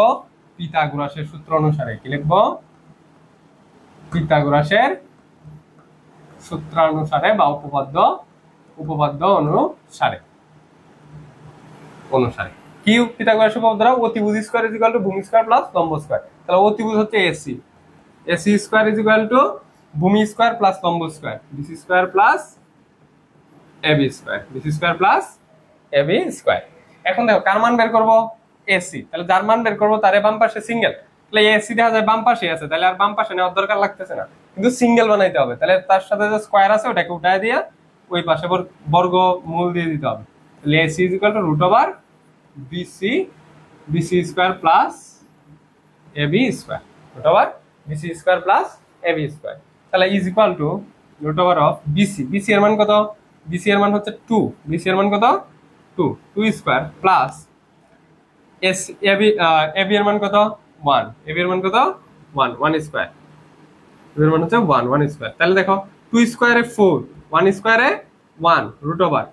পিথাগোরাসের সূত্র অনুসারে কি লিখব, পিথাগোরাসের সূত্রানুসারে বা উপপাদ্য অনুসারে কি পিথাগোরাস উপপাদ্য দ্বারা অতিভুজ স্কয়ার ইজ ইকুয়াল টু ভূমি স্কয়ার প্লাস লম্ব স্কয়ার। তাহলে অতিভুজ হচ্ছে AC, AC square is equal to ভূমি স্কয়ার প্লাস লম্ব square, BC square plus AB square, BC square plus AB square. এখন দেখো কার মান বের করব, এসি, তাহলে যার মান বের করব তারে বাম পাশে সিঙ্গেল, তাহলে এসি দেখা যায় বাম পাশে আছে, তাহলে আর বাম পাশে নেওয়ার দরকার লাগতেছে না, কিন্তু সিঙ্গেল বানাইতে হবে। তাহলে তার সাথে যে স্কয়ার আছে ওটাকে উঠায় দিয়ে ওই পাশে বর্গ মূল দিয়ে দিতে হবে। তাহলে AC is equal to root over BC, BC square plus AB square, root over BC square plus AB square. তাহলে is equal to root over of BC, BC এর মান কত, বিসি এর মান হচ্ছে 2, বিসি এর মান কত 2, 2 square plus S AB, AB এর মান কত 1, এবি এর মান কত 1, 1 স্কয়ার, এবি এর মান হচ্ছে 1, 1 স্কয়ার। তাহলে দেখো 2 স্কয়ারে 4, 1 স্কয়ারে 1, রুট ওভার,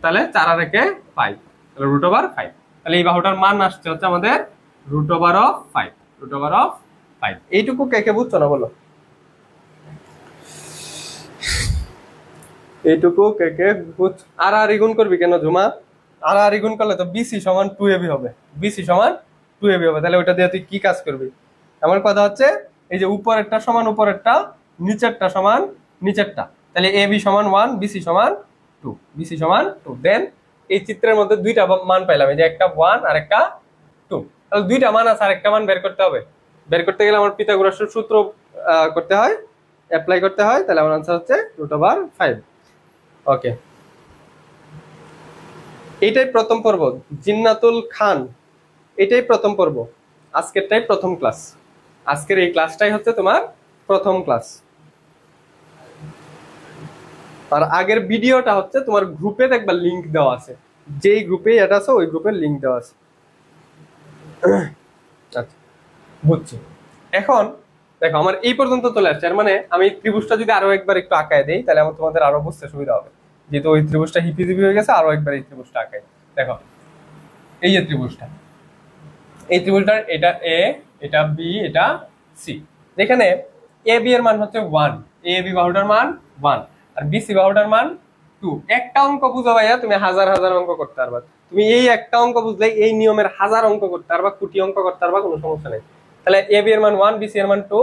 তাহলে 4 আর 1 5, তাহলে রুট ওভার 5। তাহলে এই বাহুটার মান আসছে হচ্ছে আমাদের root over of 5, root over of 5। এইটুকু কে কে বুঝছো না বলো, এইটুকু কে কে বুঝ। আর গুণ করবি কেন ঝুমা, আর গুণ করলে তো বিসি সমান 2ab হবে, বিসি সমান 2ab হবে, তাহলে ওটা দিয়ে তুই কি কাজ করবি। আমার কথা হচ্ছে এই যে উপরেরটা সমান উপরেরটা, নিচেরটা সমান নিচেরটা, তাহলে এবি সমান 1, বিসি সমান 2, বিসি সমান 2। দেন এই চিত্রের মধ্যে দুইটা মান পাইলাম, এই যে একটা 1 আর একটা 2, তাহলে দুইটা মান আছে, আর একটা মান বের করতে হবে। বের করতে গেলে আমার পিথাগোরাসের সূত্র করতে হয়, অ্যাপ্লাই করতে হয়, তাহলে আমার आंसर হচ্ছে রুট ওভার 5। ওকে, এটাই প্রথম পর্ব, জিন্নাতুল খান, এটাই প্রথম পর্ব, আজকেরটাই প্রথম ক্লাস, আজকের এই ক্লাসটাই হচ্ছে তোমার প্রথম ক্লাস। আর আগের ভিডিওটা হচ্ছে তোমার গ্রুপে দেখবা লিংক দেওয়া আছে, যেই গ্রুপে এটা আছে ওই গ্রুপের লিংক দেওয়া আছে। আচ্ছা বুঝছি। এখন দেখো আমার এই পর্যন্ত চলে আসছে, আর মানে আমি ত্রিভুজটা যদি আরো একবার একটু আঁকায় দেই তাহলে আমার তোমাদের আরো বুঝতে সুবিধা হবে, যেহেতু ওই ত্রিভুজটা হিপিজিপি হয়ে গেছে, আরো একবার এই ত্রিভুজটা আঁকাই। দেখো এই যে ত্রিভুজটা, এই ত্রিভুজটার এটা এ, এটা বি, এটা সি, যেখানে এ বি এর মান হচ্ছে 1, এ বি বাহুটার মান 1 আর বিসি বাহুটার মান 2। একটা অঙ্ক বুঝো ভাইয়া, তুমি হাজার হাজার অঙ্ক করতে পারবা, তুমি এই একটা অঙ্ক বুঝলে এই নিয়মের হাজার অঙ্ক করতে পারবা, কোটি অঙ্ক করতে পারবা, কোনো সমস্যা নেই। তাহলে এ বি এর মান 1, বিসি এর মান 2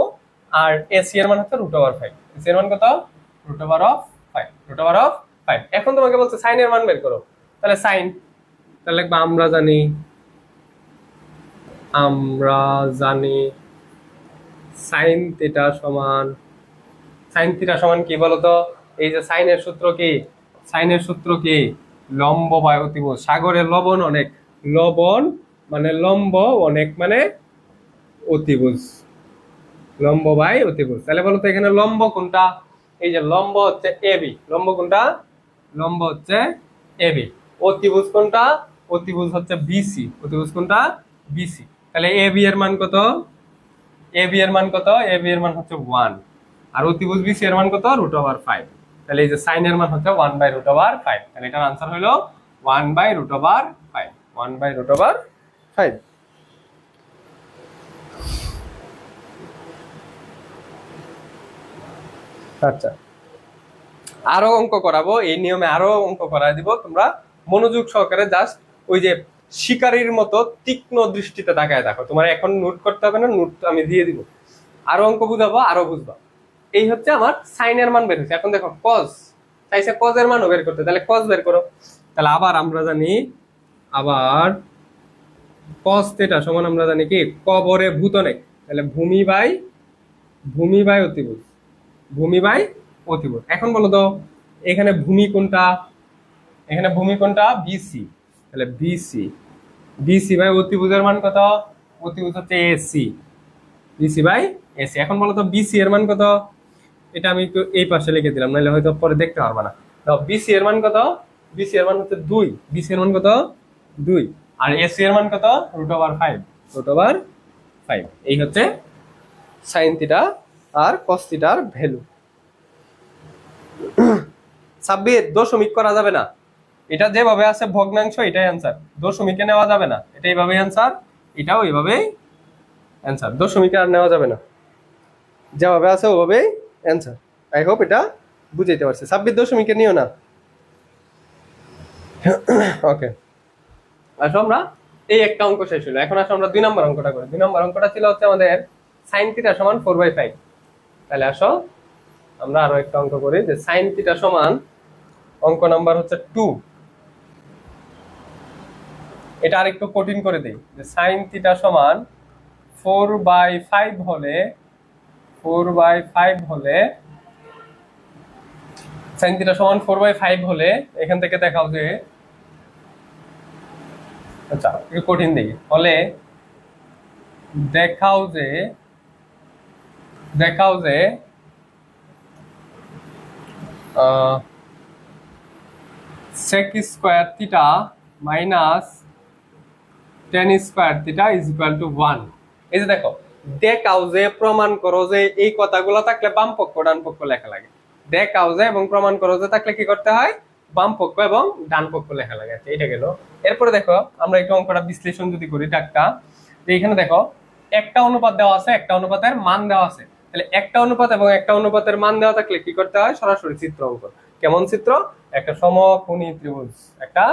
আর এসি এর মান হচ্ছে রুট ওভার 5, এসি এর মান কত, root over of 5, root over of 5। এখন তোমাকে বলছে সাইন এর মান বের করো, তাহলে সাইন, তাহলে লিখবা আমরা জানি সাইন থিটা সমান, সাইন থিটা সমান কি বলতো, এই যে সাইনের সূত্র কি, সাইনের সূত্র কি, লম্ব বাই অতিভুজ। সাগরের লবণ অনেক, লবণ মানে লম্ব, অনেক মানে অতিভুজ, লম্ব বাই অতিভুজ। তাহলে বলতো এখানে লম্ব কোনটা, এই যে লম্ব হচ্ছে এবি, লম্ব কোনটা, লম্ব হচ্ছে এবি। অতিভুজ কোনটা, অতিভুজ হচ্ছে বিসি, অতিভুজ কোনটা, বিসি। তাহলে এবি এর মান কত, এবি এর মান কত, এবি এর মান হচ্ছে 1 আর অতিভুজ বিসি এর মান কত, রুট ওভার 5। তাহলে এই যে সাইন এর মান হচ্ছে 1 বাই রুট ওভার 5, তাহলে এটার आंसर হলো 1 by root over 5, 1 by root over 5। আচ্ছা আরো অঙ্ক করাবো, এই নিয়মে আরো অঙ্ক করাই দিব, তোমরা মনোযোগ সহকারে জাস্ট ওই যে শিকারীর মতো তীক্ষ্ণ দৃষ্টিতে তাকায় দেখো, তোমার এখন নোট করতে হবে না, নোট আমি দিয়ে দিব, আরো অঙ্ক বুঝাবো, আরো বুঝবা। এই হচ্ছে আমার সাইনের মান বের হচ্ছে। এখন দেখো কজ চাইছে কজের মানও বের করতে, তাহলে কজ বের করো। তাহলে আবার আমরা জানি, আবার কজ থিটা সমান আমরা জানি কি কবরে ভূত অনেক, তাহলে ভূমি বাই অতিভুজ, ভূমি বাই অতিভুজ। এখন বলো তো এখানে ভূমি কোনটা, এখানে ভূমি কোনটা বিসি, তাহলে বিসি বাই অতিভুজের মান কত, অতিভুজ হচ্ছে এসি, বিসি বাই এসি। এখন বলো তো বিসি এর মান কত, এটা আমি একটু এই পাশে লিখে দিলাম, নাহলে হয়তো পরে দেখতে পারবা না। বিসি এর মান কত, বিসি এর মান হচ্ছে 2, বিসি এর মান কত 2, আর এসি এর মান কত √5, √5। এই হচ্ছে সাইন থিটা আর কস থিটার ভ্যালু। সাব্বির দশমিক করা যাবে না, এটা যেভাবে আছে ভগ্নাংশ এটাই অ্যান্সার, দশমিকে নেওয়া যাবে না, এটা এইভাবেই অ্যান্সার, এটাও এইভাবেই অ্যান্সার, দশমিকে আর নেওয়া যাবে না, যেভাবে আছে ওভাবেই অ্যান্সার। আই হোপ এটা বুঝাইতে পারছি। সাব্বির দশমিকে নিও না। ওকে, আসো আমরা এই একটা অঙ্ক শেষ হলো, এখন আসো আমরা 2 নম্বর অঙ্কটা করি। 2 নম্বর অঙ্কটা ছিল হচ্ছে আমাদের সাইন থিটা সমান 4/5। তাহলে আসো আমরা আরো একটা অঙ্ক করি, যে সাইন থিটা সমান, অঙ্ক নাম্বার হচ্ছে 2। এটা আরেকটু কঠিন করে দেই, যে সাইন থিটা সমান 4/5 হলে, 4/5 হলে, সাইন থিটা সমান 4/5 হলে এখান থেকে দেখাও যে, আচ্ছা একটু কঠিন দিই, হলে দেখাও যে sec square theta minus tan square theta is equal to 1। এই যে দেখো, দেখাও যে, প্রমাণ করো যে, এই কথাগুলো থাকলে বাম পক্ষ ডান পক্ষ লেখা লাগে। দেখাও যে এবং প্রমাণ করো যে থাকলে কি করতে হয়, বাম পক্ষ এবং ডান পক্ষ লেখা লাগে। আচ্ছা এটা গেল। এরপরে দেখো আমরা একটু অঙ্কটা বিশ্লেষণ যদি করি টাকটা, যে এখানে দেখো একটা অনুপাত দেওয়া আছে, একটা অনুপাতের মান দেওয়া আছে। তাহলে একটা অনুপাত এবং একটা অনুপাতের মান দেওয়া থাকলে কি করতে হয়, সরাসরি চিত্র অঙ্কন। কেমন চিত্র, একটা সমকোণী ত্রিভুজ, একটা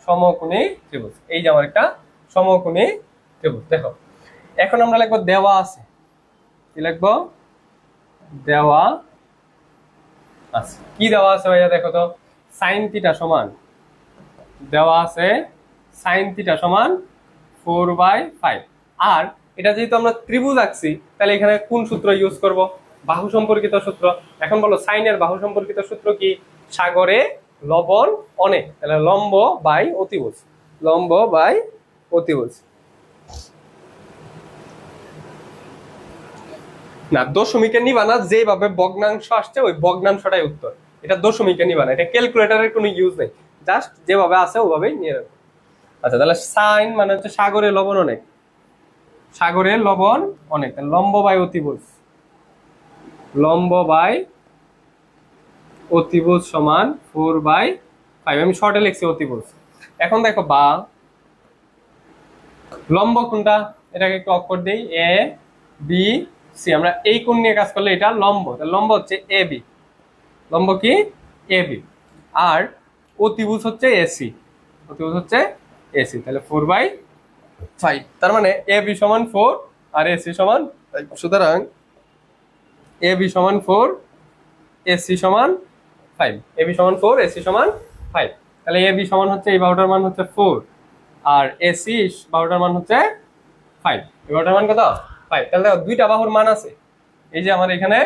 সমকোণী ত্রিভুজ। এই যে আমার একটা সমকোণী ত্রিভুজ। দেখো এখন আমরা লিখবো দেওয়া আছে, কি লিখবো, দেওয়া আছে। কি দেওয়া আছে ভাইয়া, দেখো তো সাইন থিটা সমান, দেওয়া আছে সাইন থিটা সমান 4/5। আর এটা যেহেতু আমরা ত্রিভুজ আঁকছি, তাহলে এখানে কোন সূত্র ইউজ করব, বাহু সম্পর্কিত সূত্র। এখন বলো সাইনের বাহু সম্পর্কিত সূত্র কি, সাগরে লবণ অনেক, তাহলে লম্ব বাই অতিভুজ, লম্ব বাই অতিভুজ। না দশমিকে নিবা না, যেভাবে ভগ্নাংশ আসছে ওই ভগ্নাংশটাই উত্তর, এটা দশমিকে নিবা না, এটা ক্যালকুলেটরের কোনো ইউজ নেই, জাস্ট যেভাবে আছে ওভাবেই নিয়ে রাখো। আচ্ছা তাহলে সাইন মানে হচ্ছে সাগরে লবণ অনেক, সাগরে লবণ অনেক, লম্ব বাই অতিভুজ, লম্ব বাই অতিভুজ সমান 4/5। আমি শর্টে লিখছি অতিভুজ। এখন দেখো বা লম্ব কোনটা, এটাকে একটু অক্ষর দিই, এ বি সি। আমরা এই কোণ নিয়ে কাজ করলে এটা লম্ব, লম্ব হচ্ছে এ বি, লম্ব কি এ বি। আর অতিভুজ হচ্ছে এসি, অতিভুজ হচ্ছে এসি, তাহলে 4/5। তার মানে এ বি সমান 4 আর এসি সমান 5। সুতরাং এ বি সমান 4, এসি সমান 5, এ বি সমান 4, এসি সমান 5। তাহলে এ বি সমান হচ্ছে, এই বাহুটার মান হচ্ছে 4 আর এসি বাহুটার মান হচ্ছে 5, এই বাহুটার মান কত 5। তাহলে দেখো দুইটা বাহুর মান আছে, এই যে আমার এখানে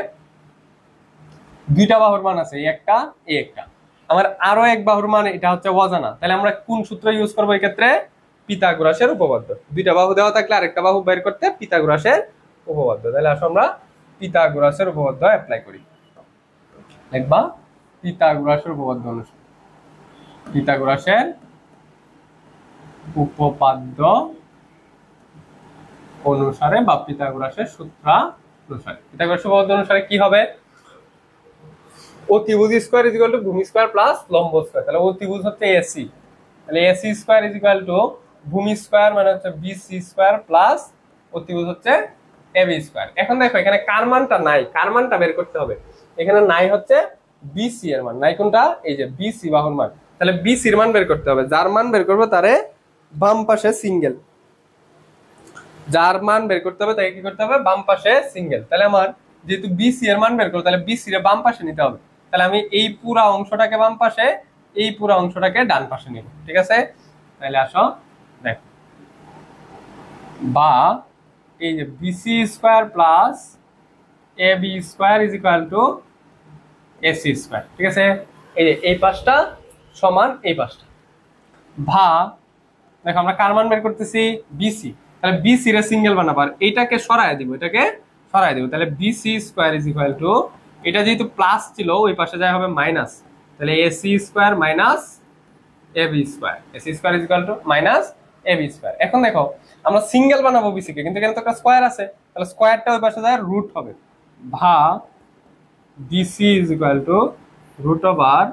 দুইটা বাহুর মান আছে, এই একটা এই একটা। আমার আরো এক বাহুর মান এটা হচ্ছে অজানা, তাহলে আমরা কোন সূত্র ইউজ করবো এই ক্ষেত্রে, পিথাগোরাসের উপপাদ্য। দুইটা বাহু দেওয়া থাকলে আরেকটা বাহু বের করতে পিথাগোরাসের উপপাদ্য। তাহলে আসো আমরা পিথাগোরাসের উপপাদ্য অ্যাপ্লাই করি। লিখবা পিথাগোরাসের উপপাদ্য অনুসারে, পিথাগোরাসের উপপাদ্য অনুসারে বা পিথাগোরাসের সূত্রানুসারে। পিথাগোরাসের উপপাদ্য অনুসারে কি হবে, অতিভুজ স্কয়ার ইজ ইকুয়াল টু ভূমি স্কয়ার প্লাস লম্ব স্কয়ার। তাহলে অতিভুজ হচ্ছে এসি, তাহলে AC square is equal to ভূমি স্কয়ার মানে হচ্ছে বিসি স্কয়ার প্লাস অতিভুজ হচ্ছে এবি স্কয়ার। এখন দেখো এখানে কার মানটা নাই, কার মানটা বের করতে হবে। এখানে নাই হচ্ছে বিসি এর মান, নাই কোনটা, এই যে বিসি বাহুর মান। তাহলে বিসি এর মান বের করতে হবে, যার মান বের করবো তারে বাম পাশে সিঙ্গেল, যার মান বের করতে হবে তাকে কি করতে হবে, বাম পাশে সিঙ্গেল। তাহলে আমার যেহেতু বিসি এর মান বের করবো তাহলে বিসি রে বাম পাশে নিতে হবে। তাহলে আমি এই পুরা অংশটাকে বাম পাশে, এই পুরা অংশটাকে ডান পাশে নিব। ঠিক আছে, তাহলে আসো দেখো, বা এই যে BC square plus A B square is equal to AC square. ঠিক আছে, এই যে এই পাশটা সমান এই পাশটা, ভা দেখো আমরা কার মান বের করতেছি, বিসি। তাহলে বিসি রে সিঙ্গেল বানাবো আর এটাকে সরায় দিব, এটাকে সরায় দিব। তাহলে BC square is equal to, এটা যেহেতু প্লাস ছিল ওই পাশে যায় হবে মাইনাস, তাহলে AC square minus A B square, AC square is equal to minus A B square. এখন দেখো আমরা সিঙ্গেল বানাবো বিসি কে, কিন্তু এখানে তো একটা স্কোয়ার আছে, তাহলে স্কোয়ারটা ওই পাশে যায় রুট হবে, ভা BC is equal to root over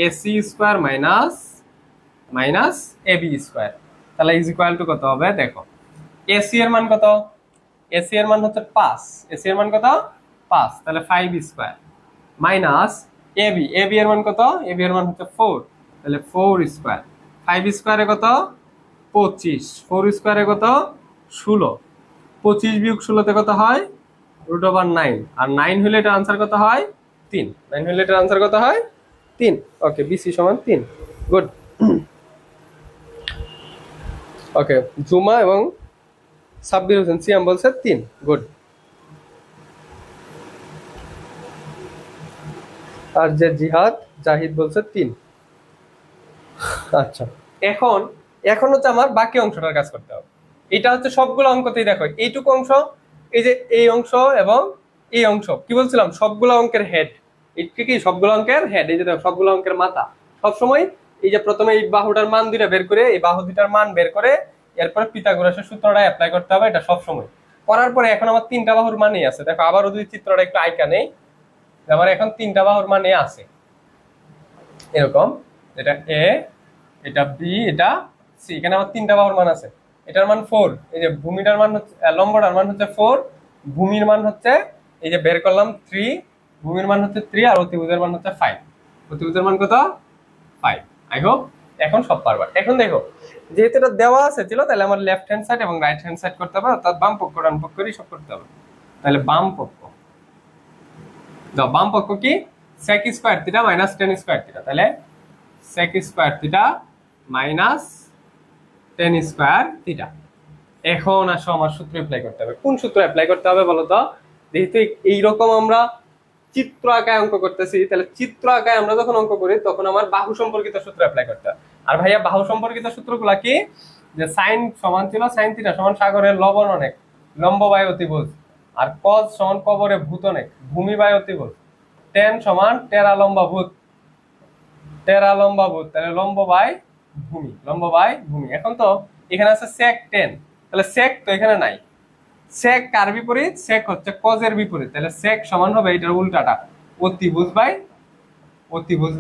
AC square minus minus A B square. তাহলে ইজ ইকুয়াল টু কত হবে দেখো, এসি এর মান কত, এসি এর মান হচ্ছে 5, এসি এর মান কত 5, তাহলে 5 স্কোয়ার মাইনাস এবি, এবি এর মান কত, এবি এর মান হচ্ছে 4, তাহলে 4 স্কোয়ার, 5 স্কোয়ারে কত 25, 4 স্কোয়ারে কত 16, 25 বিয়োগ 16 তে কত হয় রুট ওভার 9, আর 9 হলে এটার আনসার কত হয় 3, 9 হলে এটার আনসার কত হয় 3। ওকে, বিসি সমান 3, গুড। ওকে, জুমা এবং সাব্বির হোসেন সিয়াম বলছে 3, গুড। আর যে জিহাদ জাহিদ বলছে 3। আচ্ছা, এখন এখন হচ্ছে আমার বাকি অংশটার কাজ করতে হবে। এটা হচ্ছে সবগুলো অঙ্কতেই দেখো এইটুকু অংশ, এই যে এই অংশ এবং এই অংশ কি বলছিলাম সবগুলো অঙ্কের হেড, এইটা কি সবগুলো অঙ্কের হেড, এই যে দেখো সবগুলো অঙ্কের মাথা। সবসময় এই যে প্রথমে এই বাহুটার মান দুইটা বের করে, এই বাহু দুইটার মান বের করে এরপরে পিথাগোরাসের সূত্রটা অ্যাপ্লাই করতে হবে, এটা সবসময় করার পরে এখন আমার 3টা বাহুর মানই আছে। দেখো আবারও যদি চিত্রটা একটু আইকা নেই, আমার এখন 3টা বাহুর মানে আছে এরকম, এটা এ, এটা বি, এটা সি, এখানে আমার 3টা বাহুর মান আছে। এটার মান 4, এই যে ভূমিটার মান হচ্ছে, লম্বটার মান হচ্ছে 4, ভূমির মান হচ্ছে এই যে বের করলাম 3, ভূমির মান হচ্ছে 3 আর অতিভুজের মান হচ্ছে 5, অতিভুজের মান কত 5। আই হোপ এখন সব পারবা। এখন দেখো যেহেতু এটা দেওয়া আছে ছিল, তাহলে আমার লেফট হ্যান্ড সাইড এবং রাইট হ্যান্ড সাইড করতে হবে, অর্থাৎ বাম পক্ষ ডান পক্ষেরই সব করতে হবে। তাহলে বাম পক্ষ দাও, বাম পক্ষ কি sec square theta minus tan square theta, তাহলে sec square theta minus tan square theta. এখন আসো আমার সূত্র অ্যাপ্লাই করতে হবে। কোন সূত্র অ্যাপ্লাই করতে হবে বলো তো? যেহেতু এইরকম আমরা চিত্র আঁকায় অঙ্ক করতেছি, তাহলে চিত্র আঁকায় আমরা যখন অঙ্ক করি তখন আমার বাহু সম্পর্কিত সূত্র অ্যাপ্লাই করতে হবে। আর ভাইয়া বাহু সম্পর্কিত সূত্রগুলা কি, যে সাইন সমান ছিল সাইন থিটা সমান সাগরের লবণ অনেক লম্ব বাই অতিভুজ, আর কজ সমান কবরে ভূত অনেক ভূমি বাই অতিভুজ, টেন সমান টেরা লম্বা ভূত, টেরা লম্বা ভূত, তাহলে লম্ব বাই ভূমি, লম্ব বাই ভূমি। এখন তো এখানে আছে sec 10, তাহলে sec তো এখানে নাই, sec কার বিপরীত, sec হচ্ছে কজের বিপরীত, তাহলে sec সমান হবে এটার উল্টাটা অতিভুজ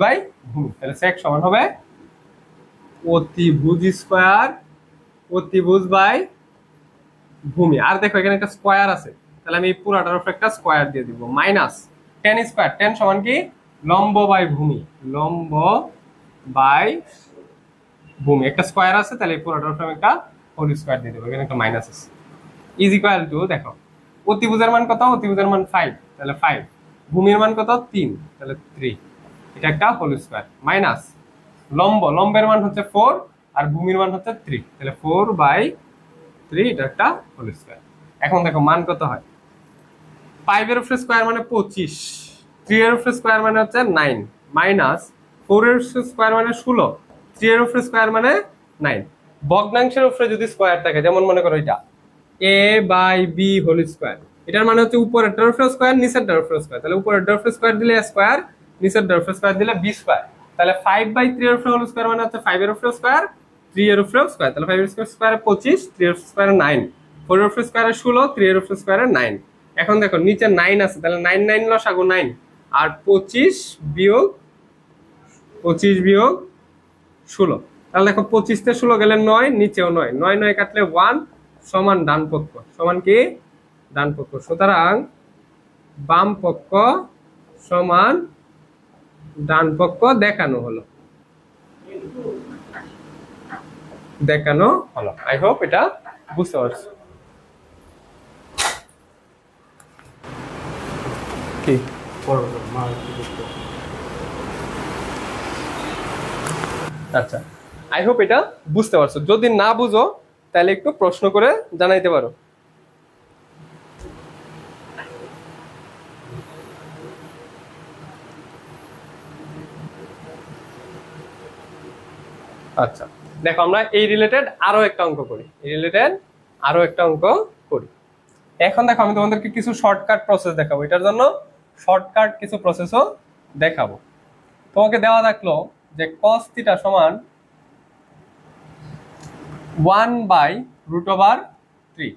বাই ভূমি, তাহলে sec সমান হবে অতিভুজ স্কয়ার অতিভুজ বাই ভূমি। আর দেখো এখানে একটা স্কয়ার আছে, তাহলে আমি পুরোটার উপর একটা স্কয়ার দিয়ে দিব, মাইনাস tan স্কয়ার, tan সমান কি লম্ব বাই ভূমি, লম্ব বাই ভূমি, একটা স্কয়ার আছে, তাহলে পুরোটার উপর আমি একটা হোল স্কয়ার দিয়ে দেব, এখানে একটা মাইনাস আছে, ইজ ইকুয়াল টু দেখো অতিভুজের মান কত, অতিভুজের মান 5, তাহলে 5, ভূমির মান কত 3, তাহলে 3, এটা একটা হোল স্কয়ার, মাইনাস লম্বের মান হচ্ছে 4 আর ভূমির মান হচ্ছে 3, তাহলে 4/3, এটা একটা হোল স্কয়ার। এখন দেখো মান কত হয়, 5 এর উপরে স্কয়ার মানে 25, 3 এর উপরে স্কয়ার মানে হচ্ছে 9, মাইনাস 4 এর উপরে স্কয়ার মানে 16, 3 এর উপরে স্কয়ার মানে 9। ভগ্নাংশের উপরে যদি স্কয়ার থাকে, যেমন মনে করো এটা a/b হোল স্কয়ার, এটার মানে হচ্ছে উপরের টার উপরে স্কয়ার নিচের টার উপরে স্কয়ার, তাহলে উপরের টার উপরে স্কয়ার দিলে স্কয়ার, নিচের টার উপরে স্কয়ার দিলে b স্কয়ার, তাহলে 5/3 এর উপরে হোল স্কয়ার মানে হচ্ছে 5 এর উপরে স্কয়ার, 3 এর উপরে স্কয়ার, তাহলে 5 এর স্কয়ার 25, 3 এর স্কয়ার 9, 4 এর উপরে স্কয়ার 16, 3 এর উপরে স্কয়ার 9। এখন দেখো নিচে 9 আছে, তাহলে 9 9 লসাগু 9, আর 25 বিয়োগ 16, তাহলে দেখো 25 তে 16 গেলে 9, নিচেও 9, 9 9 কাটলে 1 সমান ডান পক্ষ, সমান কি ডান পক্ষ, সুতরাং বাম পক্ষ সমান ডান পক্ষ দেখানো হলো, আই হোপ এটা বুঝতে পারছো। কি আচ্ছা, আই হোপ এটা বুঝতে পারছো। যদি না বুঝো তাহলে একটু প্রশ্ন করে জানাইতে পারো। আচ্ছা দেখো, আমরা এই রিলেটেড আরো একটা অঙ্ক করি, এখন দেখো আমি তোমাদেরকে কিছু শর্টকাট প্রসেস দেখাবো, এটার জন্য শর্টকাট কিছু প্রসেসও দেখাবো। তোমাকে দেওয়া থাকলো যে cos থিটা সমান 1/√3,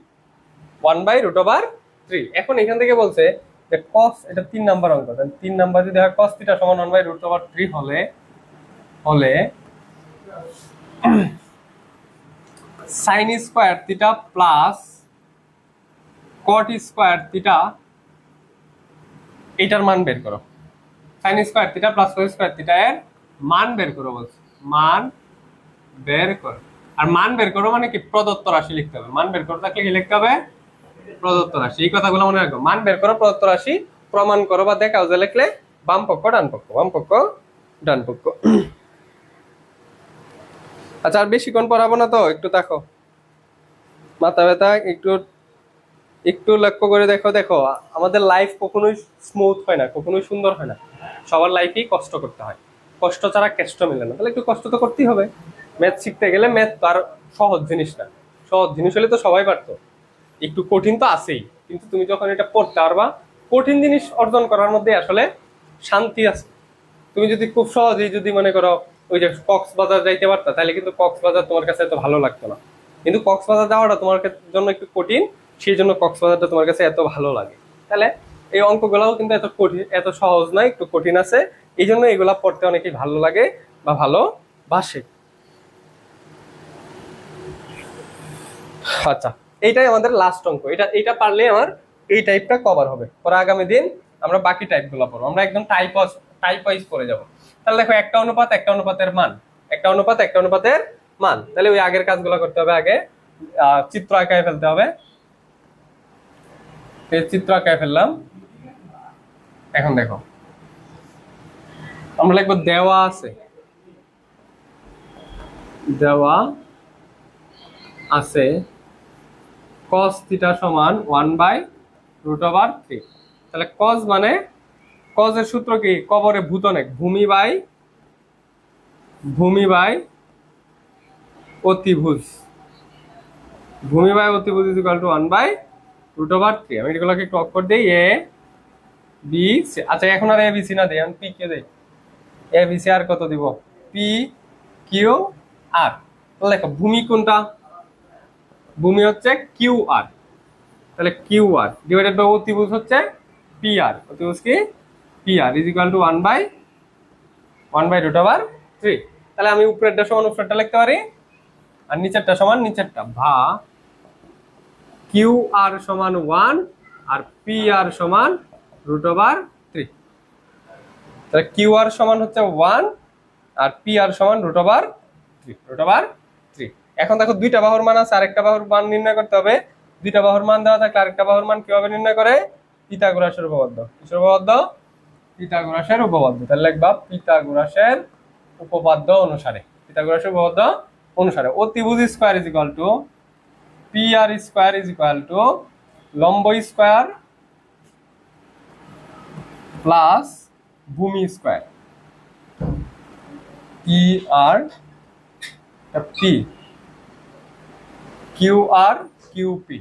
1/√3। এখন এখান থেকে বলছে যে cos, এটা 3 নাম্বার অঙ্ক, 3 নাম্বার যদি হয় cos থিটা সমান 1/√3 হলে sin square theta plus cot square theta, এটার মান বের করো। sin square theta plus cos square theta এর মান বের করো বলছে, মান বের করো। আর মান বের করো মানে কি, প্রদত্ত রাশি লিখতে হবে। মান বের করো থাকলে কি লিখতে হবে, প্রদত্ত রাশি। এই কথাগুলো মনে রাখো, মান বের করো, প্রদত্ত রাশি প্রমাণ করো বা দেখাও যে লিখলে বাম পক্ষ ডান পক্ষ, বাম পক্ষ ডান পক্ষ। আচ্ছা আর বেশিক্ষণ পড়াবো না তো, একটু দেখো, মাথা ব্যথা, একটু লক্ষ্য করে দেখো আমাদের লাইফ কখনোই স্মুথ হয় না, কখনোই সুন্দর হয় না। সবার লাইফেই কষ্ট করতে হয়, কষ্ট ছাড়া কেষ্ট মেলে না। তাহলে একটু কষ্ট তো করতেই হবে। ম্যাথ শিখতে গেলে ম্যাথ তো আর সহজ জিনিস না, সহজ জিনিস হলে তো সবাই পারতো। একটু কঠিন তো আছেই, কিন্তু তুমি যখন এটা পড়তে পারবা, কঠিন জিনিস অর্জন করার মধ্যে আসলে শান্তি আছে। তুমি যদি খুব সহজেই যদি মনে করো ওই যে কক্সবাজার যাইতে পারতা, তাহলে কিন্তু কক্সবাজার তোমার কাছে এত ভালো লাগতো না। কিন্তু কক্সবাজার যাওয়াটা তোমার জন্য একটু কঠিন, সেই জন্য কক্সবাজারটা তোমার কাছে এত ভালো লাগে। তাহলে এই অঙ্কগুলাও কিন্তু এত কঠিন, এত সহজ নয়, একটু কঠিন আছে। এই জন্য এগুলা পড়তে অনেকেই ভালো লাগে বা ভালোবাসে। আচ্ছা, এইটাই আমাদের লাস্ট অঙ্ক। এটা পারলে আমার এই টাইপটা কভার হবে। পরে আগামী দিন আমরা বাকি টাইপগুলো পড়বো, আমরা একদম টাইপ ওয়াইজ করে যাব। তাহলে দেখো, একটা অনুপাত একটা অনুপাতের মান, একটা অনুপাত একটা অনুপাতের মান। তাহলে ওই আগের কাজগুলো করতে হবে, আগে চিত্র আঁকায় ফেলতে হবে। চিত্র আঁকায় ফেললাম। এখন দেখো আমরা লিখবো দেওয়া আছে cos থিটা সমান 1/√3। তাহলে cos মানে, cos এর সূত্র কি, কবরে ভূতনেক, ভূমি বাই অতিভুজ, ভূমি বাই অতিভুজ ইজ ইকুয়াল টু 1/√3। আমি এগুলোকে একটু অক্ষর দিই, এ বি সি। আচ্ছা এখন আর এ বি সি না দেই, আমি পি কে দেই। এ বি সি আর কত দিব, পি কিউ আর। তাহলে দেখো ভূমি কোনটা, ভূমি হচ্ছে কিউ আর, তাহলে কিউ আর ডিভাইডেড বাই অতিভুজ হচ্ছে পি আর, অতিভুজ কি P R is equal to 1/√3। তাহলে আমি উপরেরটা সমান উপরেরটা লিখতে পারি, আর নিচেরটা সমান নিচেরটা। ভা কিউ আর সমান 1 আর পি আর সমান √3। তাহলে কিউ আর সমান হচ্ছে 1 আর পি আর সমান √3। এখন দেখো দুইটা বাহুর মান আছে, আরেকটা বাহুর মান নির্ণয় করতে হবে। দুইটা বাহুর মান দেওয়া থাকলে আরেকটা বাহুর মান কিভাবে নির্ণয় করে, পিথাগোরাসের উপপাদ্য। কিসের উপপাদ্য, পিথাগোরাসের উপপাদ্য। তাহলে লিখবা পিথাগোরাসের উপপাদ্য অনুসারে অতিভুজ square is equal to P R square is equal to লম্ব স্কয়ার প্লাস ভূমি square, P R P Q R QP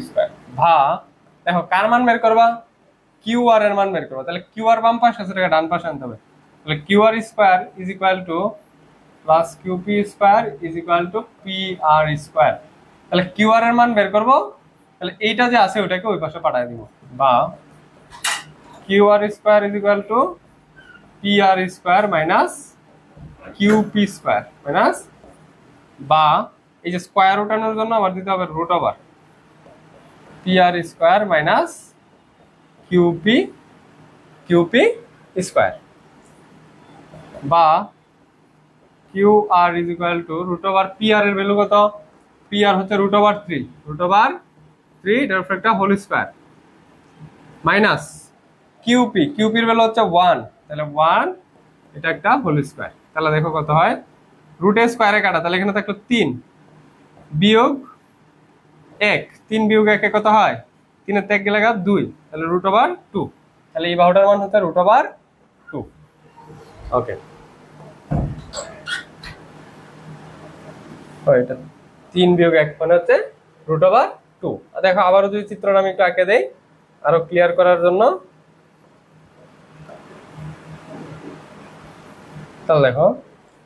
square. ভা দেখো কার মান বের করবা, কিউ আর এর মান বের করবা। তাহলে কিউ আর বাম পাশে আছে, এটাকে ডান পাশে আনতে হবে। তাহলে Q R square is equal to plus QP square is equal to P R square. তাহলে কিউ আর এর মান বের করবো, তাহলে এইটা যে আছে ওটাকে ওই পাশে পাঠিয়ে দিব। বা Q R square is equal to P R square minus QP square minus, বা এই যে স্কয়ার উঠানোর জন্য আবার দিতে হবে root over P R square minus QP square, বা Q R is equal to root over P R এর ভ্যালু কত, পি আর হচ্ছে √3, এটার উপর একটা হোল স্কয়ার মাইনাস কিউপি, কিউপির ভ্যালু হচ্ছে 1, তাহলে 1 এটা একটা হোল স্কয়ার। তাহলে দেখো কত হয়, রুটের স্কয়ারে কাটা, তাহলে এখানে থাকলো 3 বিয়োগ 1, 3 বিয়োগ 1 কত হয়, 3 এর থেকে গেলে 2, তাহলে √2। তাহলে এই বাহুটার মান হচ্ছে √2। ওকে, এটা 3 বিয়োগ 1 মানে হচ্ছে √2। দেখো আবারও যদি চিত্রটা আমি একটু আঁকে দেই আরো ক্লিয়ার করার জন্য, তাহলে দেখো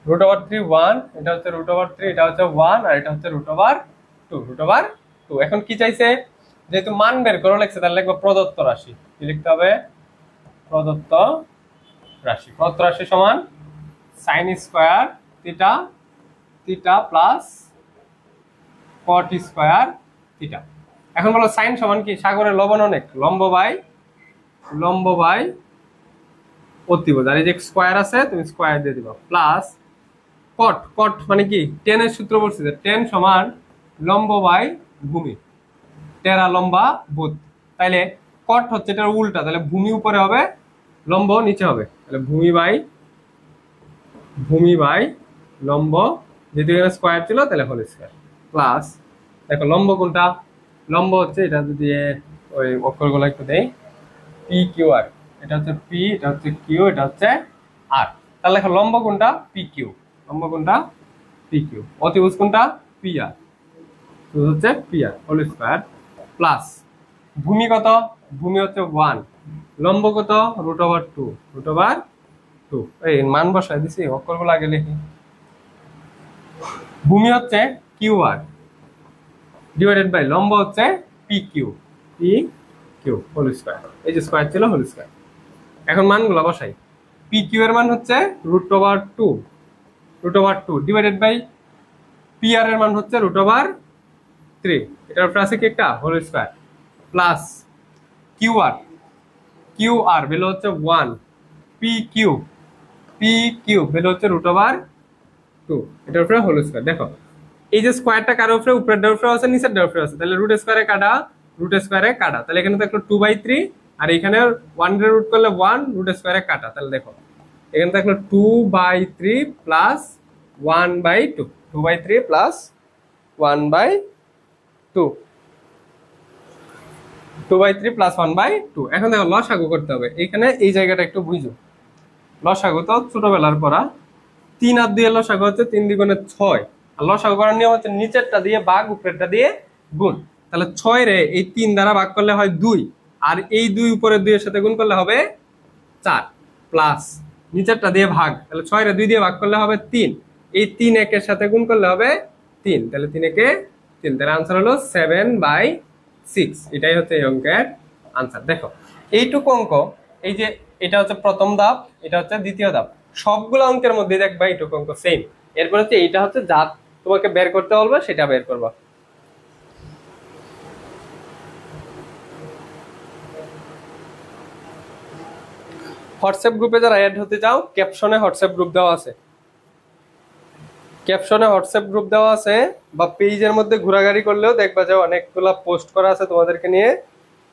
√3 1, এটা হচ্ছে √3, এটা হচ্ছে 1, আর এটা হচ্ছে √2। এখন কি চাইছে, যেহেতু মান বের করে লিখছে তাহলে লিখবো প্রদত্ত রাশি। কি লিখতে হবে, প্রদত্ত রাশি। প্রদত্ত রাশি সমান sin square theta, theta plus cot square theta. এখন বলো sin সমান কি, সাগরের লবণ অনেক, লম্ব বাই অতিভুজ, আর এই যে স্কয়ার আছে তুমি স্কয়ার দিয়ে দিবা, প্লাস cot, cot মানে কি, tan এর সূত্র বলছি যে tan সমান লম্ব বাই ভূমি, টেরা লম্বা ভূত। তাইলে cot হচ্ছে এটার উল্টা, তাহলে ভূমি উপরে হবে, লম্ব নিচে হবে, তাহলে ভূমি বাই লম্ব, যেহেতু এখানে স্কয়ার ছিল তাহলে হোল স্কয়ার, প্লাস দেখো লম্ব কোনটা, লম্ব হচ্ছে এটা, যদি ওই অক্ষরগুলো একটু দেই, পি কিউ আর, এটা হচ্ছে পি, এটা হচ্ছে কিউ, এটা হচ্ছে আর। তাহলে দেখো লম্ব কোনটা, পি কিউ, লম্ব কোনটা পি কিউ, অতিভুজ কোনটা পি আর, তো হচ্ছে P R whole square, plus ভূমি কত, ভূমি হচ্ছে 1, লম্ব কত √2, এই মান বসায় দিছি, অক্ষরগুলো আগে লিখি। ভূমি হচ্ছে কিউ আর ডিভাইডেড বাই লম্ব হচ্ছে পি কিউ হোল স্কয়ার, এই যে স্কয়ার ছিল হোল স্কয়ার। এখন মানগুলো বসাই, পি কিউ এর মান হচ্ছে √2 ডিভাইডেড বাই পি আর এর মান হচ্ছে √3, এটার উপর আছে কি একটা whole square, plus Q R value হচ্ছে 1, পি কিউ ভ্যালু হচ্ছে √2, এটার উপরে হোল স্কয়ার। দেখো এই যে স্কয়ারটা কার উপরে, উপরের উপরে আছে নিচের উপরে আছে, তাহলে √2 কাটা, তাহলে এখানে থাকলো 2/3, আর এখানে 1 এর রুট করলে 1, √2 কাটা, তাহলে দেখো এখানে থাকলো 2/3 প্লাস 1/2, 2/3 প্লাস 1/2, 2/3 প্লাস 1/2। এখন দেখো লসাগু করতে হবে, এখানে এই জায়গাটা একটু বুঝো, লসাগু তো ছোটবেলার পড়া, 3 আর 2 এর লসাগু হচ্ছে 3 × 6, আর লসাগু করার নিয়ম হচ্ছে নিচেরটা দিয়ে ভাগ উপরেরটা দিয়ে গুণ। তাহলে 6 রে এই 3 দ্বারা ভাগ করলে হয় 2, আর এই 2 উপরে 2 এর সাথে গুণ করলে হবে 4, প্লাস নিচেরটা দিয়ে ভাগ, তাহলে 6 রে 2 দিয়ে ভাগ করলে হবে 3, এই 3 একের সাথে গুণ করলে হবে 3, তাহলে 3 একে 3, তাহলে আনসার হলো 7/6। এটাই হচ্ছে এই অঙ্কের আনসার। দেখো এইটুকু অঙ্ক, এই যে এটা হচ্ছে প্রথম ধাপ, এটা হচ্ছে দ্বিতীয় ধাপ, সবগুলো অঙ্কের মধ্যে দেখবা এইটুকু অঙ্ক সেম। এরপর হচ্ছে এইটা হচ্ছে যা তোমাকে বের করতে বলবে সেটা বের করবা। হোয়াটসঅ্যাপ গ্রুপে যারা অ্যাড হতে চাও, ক্যাপশনে হোয়াটসঅ্যাপ গ্রুপ দেওয়া আছে, বা পেজের মধ্যে ঘোরাঘুরি করলেও দেখবা যে অনেকগুলা পোস্ট করা আছে তোমাদেরকে নিয়ে,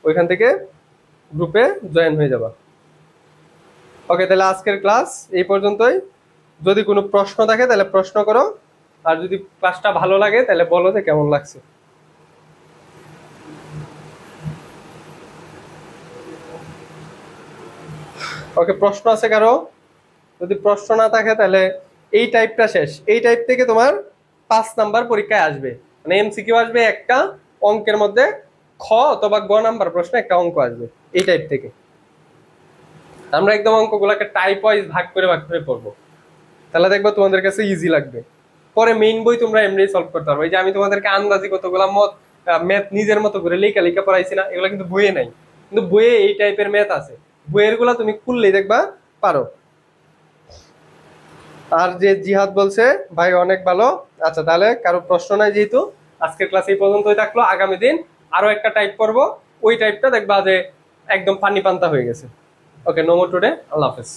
ওইখান থেকে গ্রুপে জয়েন হয়ে যাবা। ওকে, তাহলে আজকের ক্লাস এই পর্যন্তই। যদি কোনো প্রশ্ন থাকে তাহলে প্রশ্ন করো, আর যদি ক্লাসটা ভালো লাগে তাহলে বলো যে কেমন লাগছে। ওকে, প্রশ্ন আছে কারো? যদি প্রশ্ন না থাকে তাহলে এই টাইপটা শেষ। এই টাইপ থেকে তোমার 5 নাম্বার পরীক্ষায় আসবে, মানে এমসিকিউ আসবে একটা, অঙ্কের মধ্যে খ অথবা গ নাম্বার প্রশ্ন একটা অঙ্ক আসবে এই টাইপ থেকে। আমরা একদম অঙ্কগুলোকে টাইপ ওয়াইজ ভাগ করে পড়বো, তাহলে দেখবো তোমাদের কাছে ইজি লাগবে। পরে মেইন বই তোমরা এমনি সলভ করতে পারবে। এই যে আমি তোমাদেরকে আন্দাজি কতগুলা ম্যাথ নিজের মতো করে লেখা পড়াইছি না, এগুলো কিন্তু বইয়ে নাই, কিন্তু বইয়ে এই টাইপের ম্যাথ আছে, বইয়ের গুলা তুমি খুললেই দেখবা পারো। আর যে জিহাদ বলছে ভাই অনেক ভালো, আচ্ছা তাহলে কারো প্রশ্ন নাই, যেহেতু আজকের ক্লাস এই পর্যন্তই থাকলো, আগামী দিন আরো একটা টাইপ করব, ওই টাইপটা দেখবা যে একদম পানি পান্তা হয়ে গেছে। ওকে, নো মোর টুডে, আল্লাহ হাফেজ।